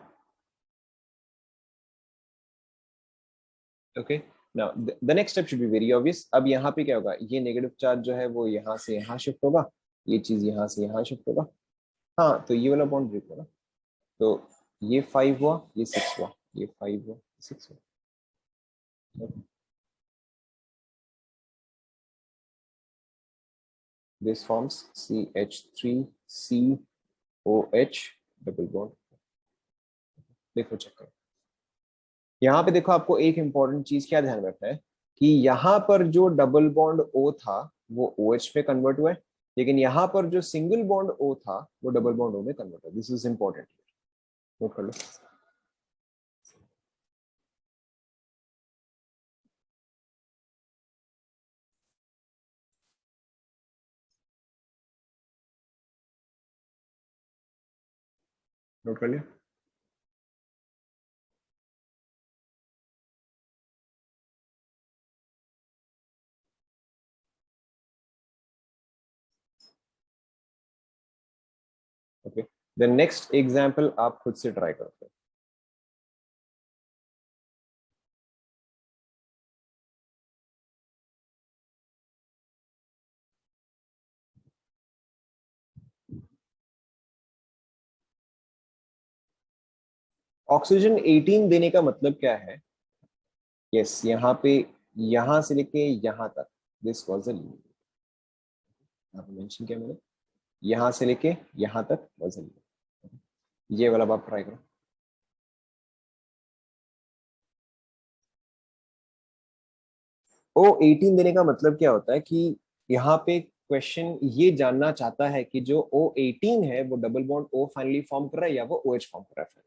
Okay, now the next step should be very obvious. अब यहाँ पे क्या होगा, ये नेगेटिव चार्ज जो है वो यहाँ से यहाँ शिफ्ट होगा ये चीज यहाँ से यहाँ शिफ्ट होगा। हाँ, तो ये वाला बॉन्ड ब्रेक होगा। तो ये 5 हुआ, ये 6 हुआ, ये 5 हुआ, 6 हुआ। This forms CH3COH double bond. देखो चेक करो, यहाँ पे देखो आपको एक इंपॉर्टेंट चीज क्या ध्यान रखना है कि यहाँ पर जो डबल बॉन्ड O था वो OH में कन्वर्ट हुआ है, लेकिन यहाँ पर जो सिंगल बॉन्ड O था वो डबल बॉन्ड O में कन्वर्ट हुआ। दिस इज इंपॉर्टेंट, नोट कर लो। नोट कर लिया। ओके, द नेक्स्ट एग्जाम्पल आप खुद से ट्राई करते हैं। ऑक्सीजन 18 देने का मतलब क्या है? यस, यहाँ पे यहाँ से लेके यहाँ तक दिस वाज अ लिमिट। यहाँ पे मेंशन किया मैंने, यहाँ से लेके यहाँ तक वाज अ लिमिट। ये वाला आप ट्राई करो। ओ 18 देने का मतलब क्या होता है कि यहाँ पे क्वेश्चन ये जानना चाहता है कि जो ओ 18 है वो double bond O finally form कर रहा है या वो ओ एच फॉर्म कर रहा है।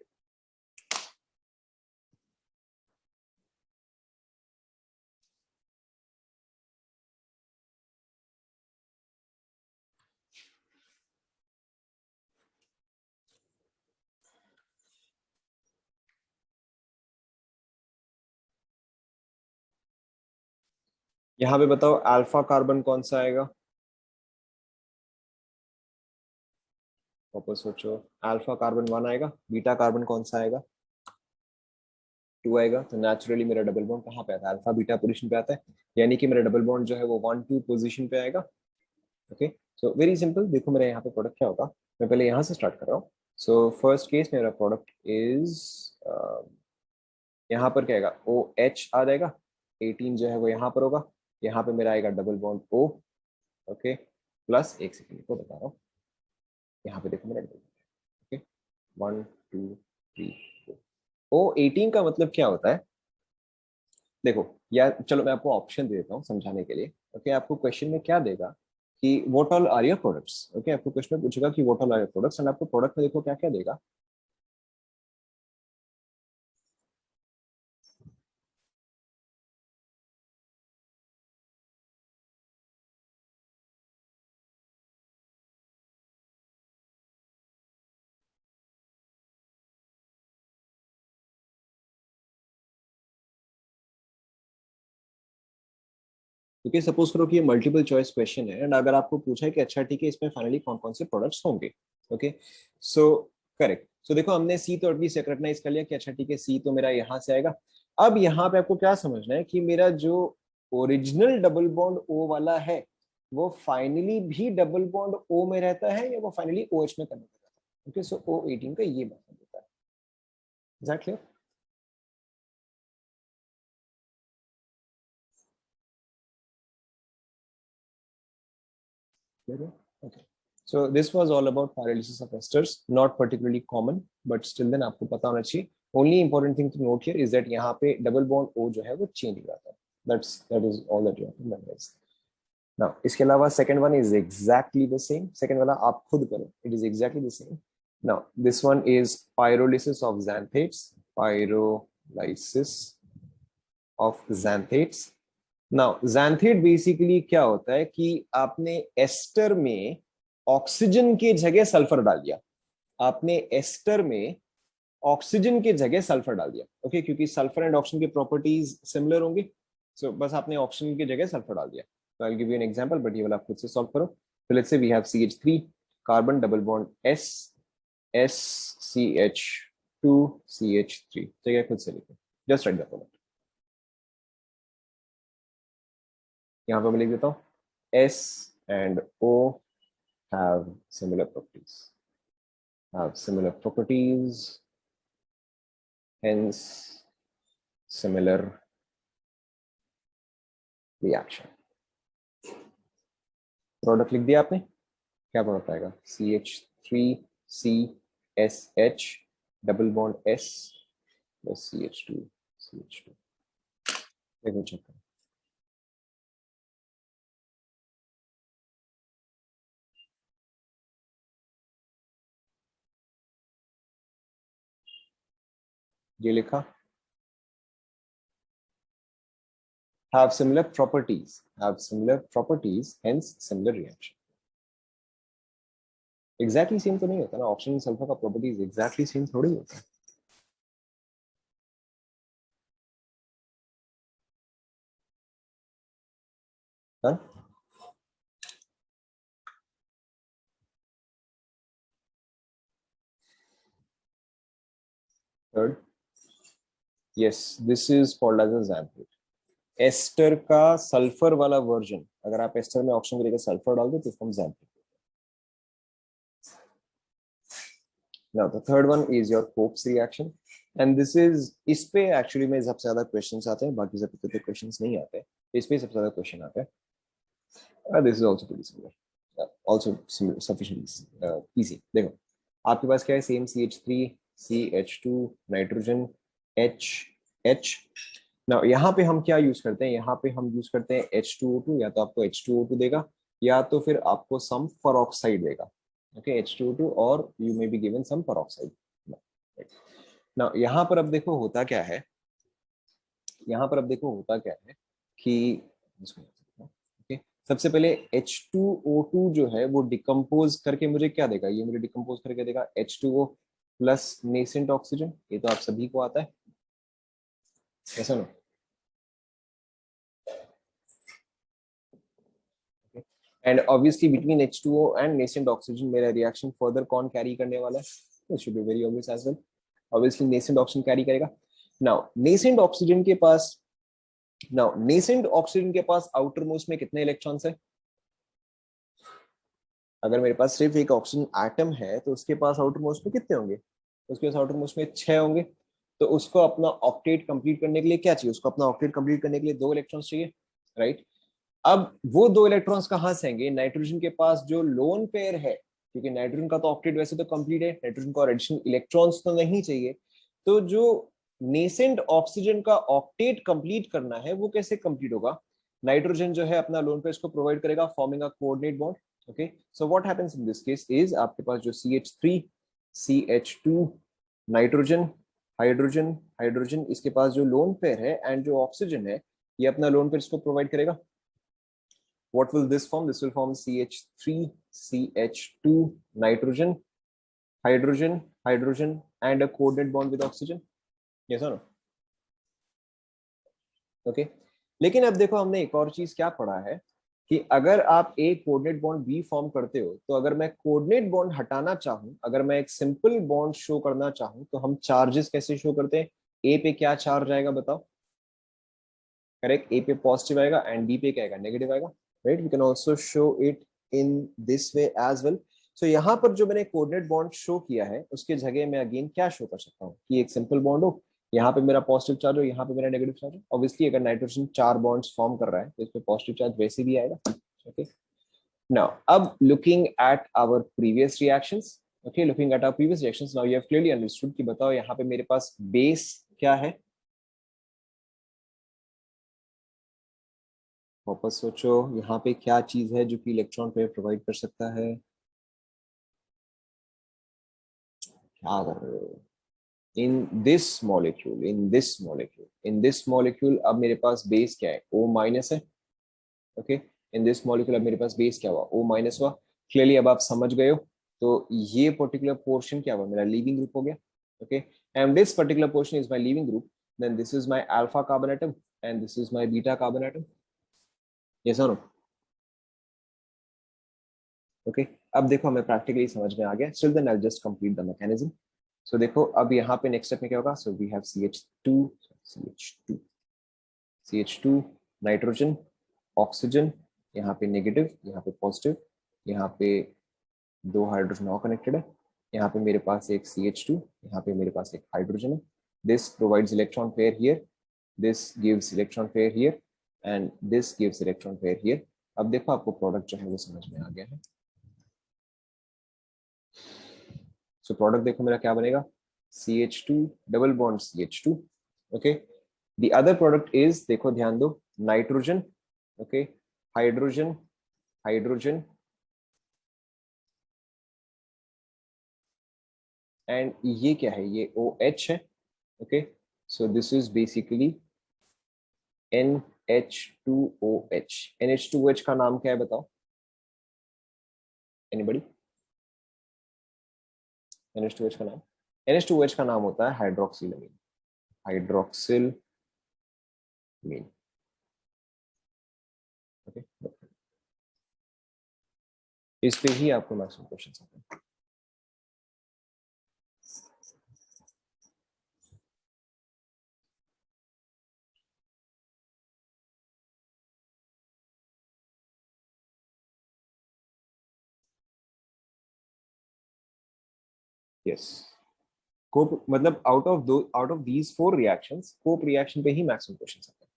यहाँ पे बताओ अल्फा कार्बन कौन सा आएगा? वापस सोचो, अल्फा कार्बन 1 आएगा, बीटा कार्बन कौन सा आएगा? 2 आएगा। तो नेचुरली मेरा डबल बॉन्ड कहाँ पे आता है? अल्फा बीटा पोजीशन पे आता है, यानी कि मेरा डबल बॉन्ड जो है वो 1 2 पोजीशन पे आएगा। Okay, so very simple. देखो मेरा यहाँ पे प्रोडक्ट क्या होगा, मैं पहले यहाँ से स्टार्ट कर रहा हूँ। सो फर्स्ट केस मेरा प्रोडक्ट इज, यहाँ पर क्या आएगा? ओ एच आ जाएगा, 18 जो है वो यहाँ पर होगा, यहाँ पे मेरा आएगा double bond O. Okay, plus एक सेकेंड को बता रहा हूँ, यहाँ पे देखो मेरा डबल बॉन्ड। ओके, 1 2 3 ओ 18 का मतलब क्या होता है? देखो, या चलो मैं आपको ऑप्शन दे देता हूँ समझाने के लिए। ओके, आपको क्वेश्चन में क्या देगा कि what all are your products. Okay, आपको क्वेश्चन में पूछेगा कि what all are your products, and आपको प्रोडक्ट में देखो क्या क्या देगा। क्योंकि सपोज करो कि ये मल्टीपल चॉइस क्वेश्चन है, एंड अगर आपको पूछा है कि अच्छा ठीक है इसमें फाइनली कौन कौन से प्रोडक्ट्स होंगे। Okay, so correct. सो देखो हमने सी तो एटलीस्ट रिकॉग्नाइज कर लिया कि अच्छा ठीक है सी तो मेरा यहाँ से आएगा। अब यहाँ पे आपको क्या समझना है कि मेरा जो ओरिजिनल डबल बॉन्ड ओ वाला है वो फाइनली भी डबल बॉन्ड ओ में रहता है या वो फाइनली ओ एच में कन्वर्ट हो जाता है। ओके, सो ओ 18 का ये मतलब होता है। Is that clear? Okay. So this was all about pyrolysis of esters, not particularly common, but still then आपको पता होना चाहिए। Only important thing to note here is that यहाँ पे double bond O जो है वो change हो जाता है। That is all that you have to memorize. Now इसके अलावा second one is exactly the same. Second वाला आप खुद करो, it is exactly the same. Now this one is pyrolysis of xanthates. Pyrolysis of xanthates. Now xanthate basically क्या होता है कि आपने एस्टर में ऑक्सीजन की जगह सल्फर डाल दिया। आपने एस्टर में ऑक्सीजन की जगह सल्फर डाल दिया। ओके, क्योंकि सल्फर एंड ऑक्सीजन की प्रॉपर्टीज सिमिलर होंगी। सो बस आपने ऑक्सीजन की जगह सल्फर डाल दिया। तो I will give you an example, but ये वाला आप खुद से सॉल्व करो। तो let's say we have CH3 carbon double bond S S CH2 CH3। ठीक है, खुद से लिखो, जस्ट राइट द प्रोडक्ट। यहाँ पे मैं लिख देता हूँ S and O have similar properties, hence similar reaction. Product लिख दिया आपने, क्या प्रोडक्ट आएगा? CH3CSH double bond S plus CH2 देखो चेक करो। ये लिखा have similar properties, hence similar reaction. Exactly same तो नहीं होता ना, ऑक्सीजन सल्फर का प्रॉपर्टीज एग्जैक्टली सेम थोड़ी होता है। हाँ? Third, yes this is called as a xanthate. Ester का सल्फर वाला वर्जन, अगर आप एस्टर में ऑक्सीजन की जगह सल्फर डाल दो तो form ज़ैंथेट। Now the third one is your Cope's reaction, and this is इस पे एक्चुअली में सबसे ज्यादा क्वेश्चंस आते हैं, बाकी सब पे क्वेश्चंस नहीं आते, इस पे सबसे ज्यादा क्वेश्चन आते हैं। This is also pretty similar, also sufficiently easy. देखो आपके पास क्या है, same CH3 CH2 nitrogen H। Now यहाँ पे हम क्या यूज करते हैं, यहाँ पे हम यूज करते हैं H2O2, या तो आपको H2O2 देगा या तो फिर आपको सम पेरोक्साइड देगा। ओके, H2O2 और you may be given some peroxide. Now यहाँ पर अब देखो होता क्या है, यहाँ पर अब देखो होता क्या है कि okay, सबसे पहले H2O2 जो है वो डिकम्पोज करके मुझे क्या देगा, ये मुझे डिकम्पोज करके देगा H2O प्लस नेसेंट ऑक्सीजन। ये तो आप सभी को आता है, ऐसा ना? And obviously between H2O and nascent oxygen मेरा रिएक्शन फर्दर कौन कैरी करने वाला है? It should be very obvious as well, obviously nascent oxygen carry करेगा। नाउ नेसेंट ऑक्सीजन के पास आउटर मोस्ट में कितने इलेक्ट्रॉन्स है? अगर मेरे पास सिर्फ एक ऑक्सीजन एटम है तो उसके पास आउटर मोस्ट में कितने होंगे? उसके पास आउटर मोस्ट में 6 होंगे। तो उसको अपना ऑक्टेट कंप्लीट करने के लिए क्या चाहिए? उसको अपना ऑक्टेट कंप्लीट करने के लिए 2 इलेक्ट्रॉन्स चाहिए, राइट? अब वो 2 इलेक्ट्रॉन्स कहां से आएंगे? नाइट्रोजन के पास जो लोन पेयर है, क्योंकि नाइट्रोजन का तो ऑक्टेट वैसे तो कंप्लीट है, नाइट्रोजन को एडिशनल इलेक्ट्रॉन्स तो नहीं चाहिए। तो जो नेसेंट ऑक्सीजन का ऑक्टेट कंप्लीट करना है वो कैसे कंप्लीट होगा? नाइट्रोजन जो है अपना लोन पेयर इसको प्रोवाइड करेगा, forming a coordinate bond. Okay, so what happens in this case is आपके पास जो CH3 CH2 nitrogen hydrogen hydrogen, इसके पास जो लोन पेयर है एंड जो ऑक्सीजन है ये अपना लोन पेयर इसको प्रोवाइड करेगा। What will this form? This will form CH3 CH2 nitrogen hydrogen hydrogen and a coordinate bond with oxygen. Yes or no? Okay. लेकिन अब देखो हमने एक और चीज क्या पढ़ा है कि अगर आप एक कोऑर्डिनेट बॉन्ड बी फॉर्म करते हो तो अगर मैं कोऑर्डिनेट बॉन्ड हटाना चाहूं, अगर मैं एक सिंपल बॉन्ड शो करना चाहूं तो हम चार्जेस कैसे शो करते हैं? ए पे क्या चार्ज आएगा बताओ? करेक्ट, ए पे पॉजिटिव आएगा एंड बी पे क्या आएगा? नेगेटिव आएगा, right? We can also show it in this way as well. So यहाँ पर जो मैंने कोऑर्डिनेट बॉन्ड शो किया है उसके जगह मैं अगेन क्या शो कर सकता हूँ कि एक सिंपल बॉन्ड हो, यहाँ पे मेरा पॉजिटिव चार्ज हो, यहाँ पे मेरा नेगेटिव चार्ज हो। ऑब्वियसली अगर नाइट्रोजन 4 बॉन्ड्स फॉर्म कर रहा है तो इस पे पॉजिटिव चार्ज वैसे भी आएगा। ओके, नाउ अब looking at our previous reactions, okay, looking at our previous reactions, now you have clearly understood कि बताओ यहाँ पे मेरे पास बेस क्या है? वापस सोचो यहाँ पे क्या चीज है जो कि इलेक्ट्रॉन पेयर प्रोवाइड कर सकता है? क्या कर रहे हो? इन दिस मॉलिक्यूल अब मेरे पास बेस क्या है? O माइनस है। ओके, इन दिस मॉलिक्यूल अब मेरे पास बेस क्या हुआ? O माइनस हुआ। क्लियरली अब आप समझ गए हो। तो ये पर्टिकुलर पोर्शन क्या हुआ? मेरा लीविंग ग्रुप हो गया। Okay, and this particular portion is my leaving group, then this is my alpha carbon atom and this is my beta carbon atom. Yes और नो? ओके, अब देखो हमें प्रैक्टिकली समझ में आ गया। Still then I just complete the mechanism. So देखो अब यहाँ पे नेक्स्ट स्टेप में क्या होगा? So we have CH2 nitrogen oxygen, यहाँ पे नेगेटिव, यहाँ पे पॉजिटिव, यहाँ पे दो हाइड्रोजन और कनेक्टेड है, यहाँ पे मेरे पास एक CH2, यहाँ पे मेरे पास एक हाइड्रोजन है. This provides electron pair here, this gives electron pair here and this gives electron pair here. अब देखो आपको प्रोडक्ट जो है वो समझ में आ गया है. सो प्रोडक्ट देखो मेरा क्या बनेगा, CH2 double bond CH2. Okay, the other product is, देखो ध्यान दो, nitrogen, okay, hydrogen, hydrogen and ये क्या है, ये OH है. Okay, so this is basically NH2OH. NH2OH का नाम क्या है बताओ, एनीबॉडी? NH2OH का नाम, NH2OH का नाम होता है हाइड्रोक्सिलमीन, हाइड्रोक्सिलमीन. ओके, इस पे ही आपको मैक्सिमम क्वेश्चन आते हैं. यस, कोप मतलब out of these 4 reactions, Cope reaction पे ही मैक्सिमम क्वेश्चंस आते हैं.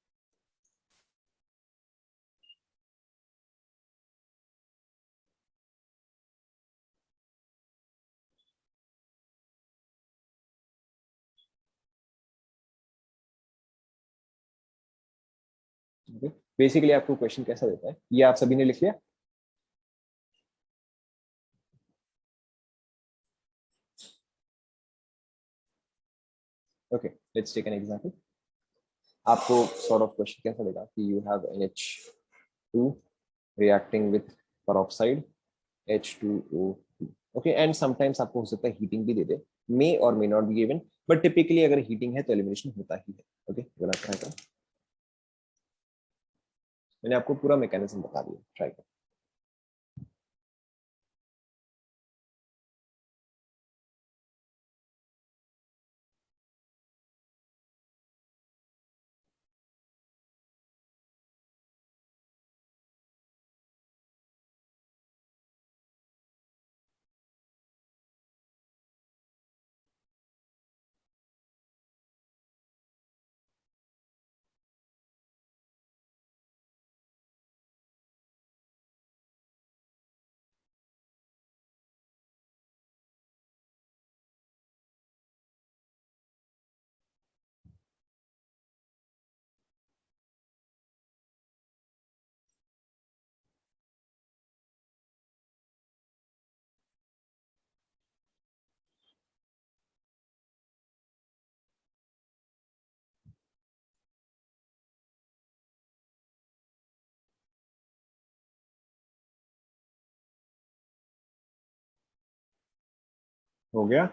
ओके, बेसिकली आपको क्वेश्चन कैसा देता है, ये आप सभी ने लिख लिया. Okay, let's take an example. आपको सॉर्ट ऑफ क्वेश्चन कैसा देगा कि you have NH2 reacting with peroxide H2O2. Okay, and sometimes आपको हो सकता है हीटिंग भी दे दे, मे और may not be given, but typically अगर हीटिंग है तो एलिमिनेशन होता ही है. ओके, अगर आप ट्राई करो, मैंने आपको पूरा मैकेनिज्म बता दिया, ट्राई करो. हो गया.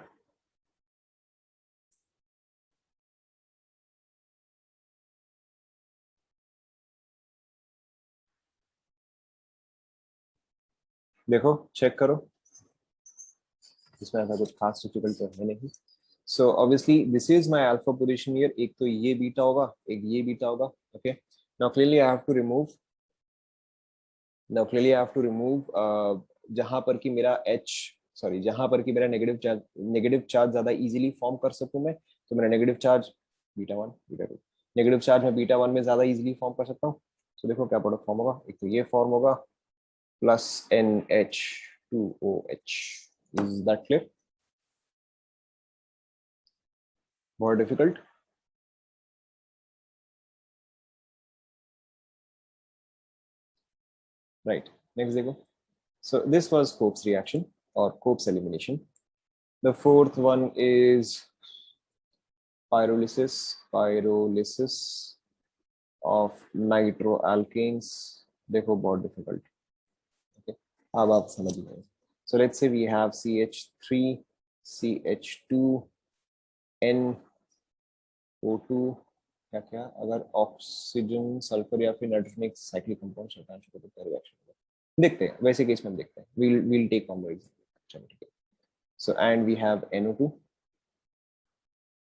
देखो चेक करो, इसमें ऐसा कुछ खास डिफिकल्ट तो है नहीं. So obviously this is my alpha position here, एक तो ये बीटा होगा, एक ये बीटा होगा. Okay, now clearly I have to remove, now clearly I have to remove जहां पर कि मेरा H, सॉरी जहां पर कि मेरा नेगेटिव चार्ज ज्यादा इजीली फॉर्म कर सकूं मैं, तो मेरा negative charge beta 1 beta 2, negative charge मैं बीटा 1 में ज्यादा इजीली फॉर्म कर सकता हूँ. तो देखो क्या प्रोडक्ट फॉर्म होगा, एक तो ये फॉर्म होगा plus NH2OH. Is that clear? बहुत डिफिकल्ट? राइट, नेक्स्ट देखो. So this was Cope's reaction or Cope's elimination. The fourth one is pyrolysis of nitroalkanes. देखो बहुत difficult. Okay, अब आप समझ गए. So let's say we have CH3, CH2, NO2. क्या क्या, अगर ऑक्सीजन सल्फर या फिर नाइट्रोजन साइक्लिक कंपाउंड शतांश को तो रिएक्शन होगा. देखते हैं, वैसे केस में हम देखते हैं. we'll take combo example. So and we have NO2.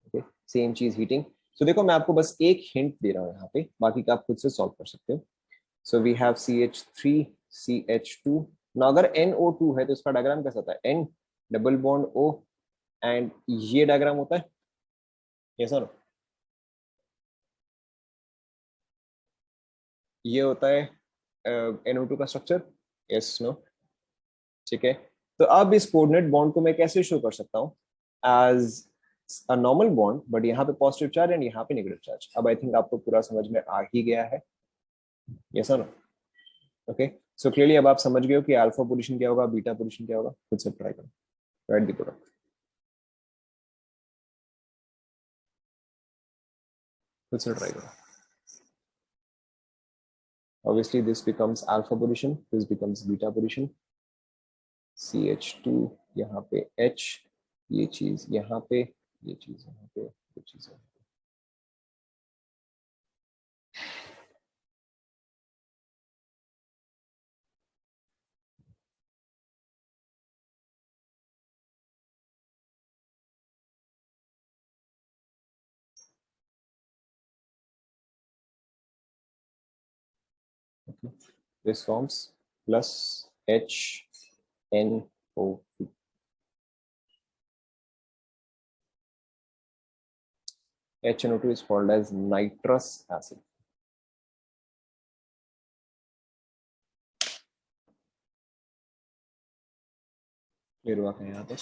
Okay, same चीज हीटिंग. सो देखो मैं आपको बस एक हिंट दे रहा हूँ यहाँ पे, बाकी का आप खुद से सॉल्व कर सकते हो. सो वी हैव CH3, CH2, ना अगर NO2 है तो इसका डायग्राम कैसा होता है, N double bond O, and ये डायग्राम होता है ये सर, ये होता है NO2 का स्ट्रक्चर, यस नो, ठीक है। तो अब इस कोऑर्डिनेट बॉन्ड को मैं कैसे शो कर सकता हूँ, as a normal bond, but यहाँ पे पॉजिटिव चार्ज एंड यहाँ पे नेगेटिव चार्ज। अब आई थिंक आपको पूरा समझ में आ ही गया है, yes no, okay. So clearly अब आप समझ गए हो कि अल्फा पोजीशन क्या होगा, बीटा पोजीशन क्या होगा। खुद से ट्राई करो, राइट द प्रोडक्ट, खुद से ट्राई करो। Obviously this becomes alpha position, this becomes beta position, CH2 यहाँ पे H, ये चीज यहाँ पे, ये चीज यहाँ पे, ये चीज यहाँ पे, okay. This forms plus HNO2. HNO2 is called as nitrous acid. Clear हुआ है यहाँ तक?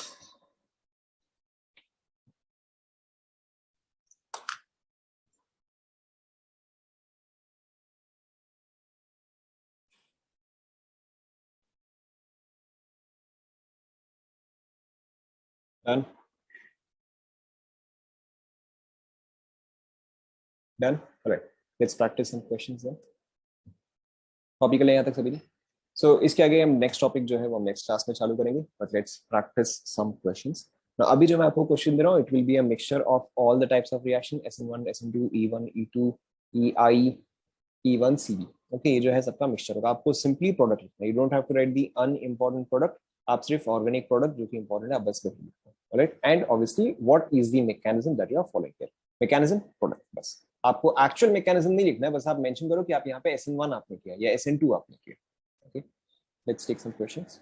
Done, done, right. Let's practice some questions then. Copy कर लें यहाँ तक सभी ने? सो इसके आगे हम नेक्स्ट टॉपिक जो है वो नेक्स्ट क्लास में चालू करेंगे, but let's practice some questions. Now, अभी जो मैं आपको क्वेश्चन दे रहा हूँ, it will be a mixture of all the types of reaction, SN1, SN2, E1, E2, EI, E1, CB। Okay, ये जो है सबका मिक्सचर होगा। आपको सिंपली प्रोडक्ट लिखना है, you don't have to write the unimportant product. आप सिर्फ ऑर्गेनिक प्रोडक्ट जो कि इंपॉर्टेंट है आप बस लिख लीजिए, right. And obviously what is the mechanism that you are following here, mechanism product, बस। आपको एक्चुअल मैकेनिज्म नहीं लिखना है, बस आप मेंशन करो कि आप यहाँ पे SN1 आपने किया या SN2 आपने किया। Okay, let's take some questions.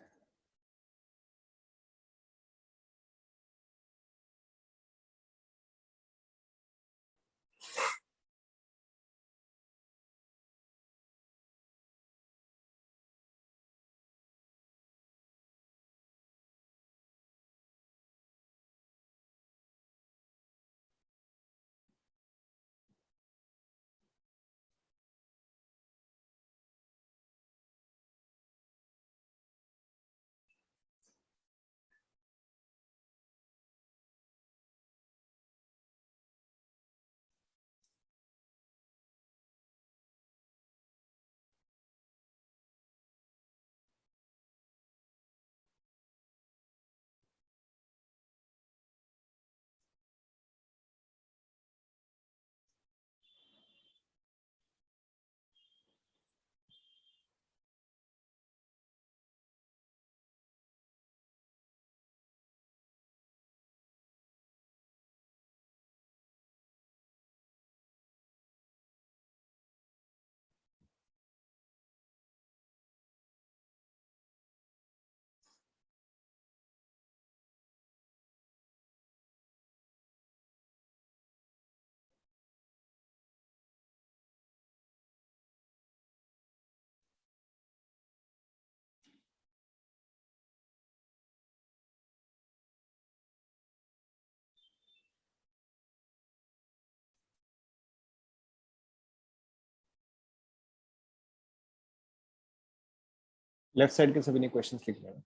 Left side के सभी ने क्वेश्चंस लिख लेना।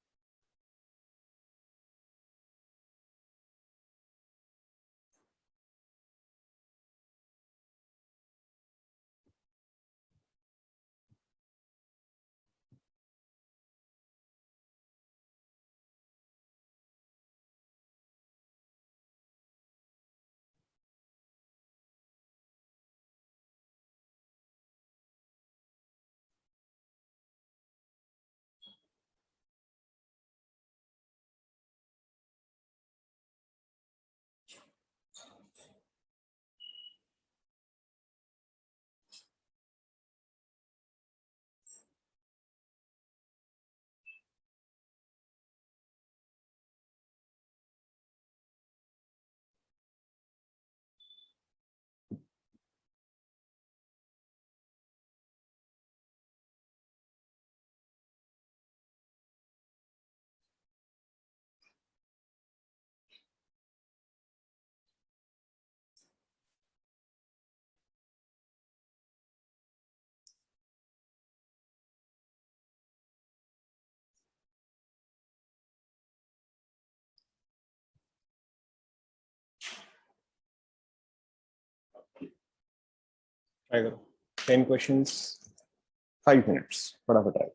ट्राई करो 10 क्वेश्चंस 5 मिनट्स फटाफट ट्राई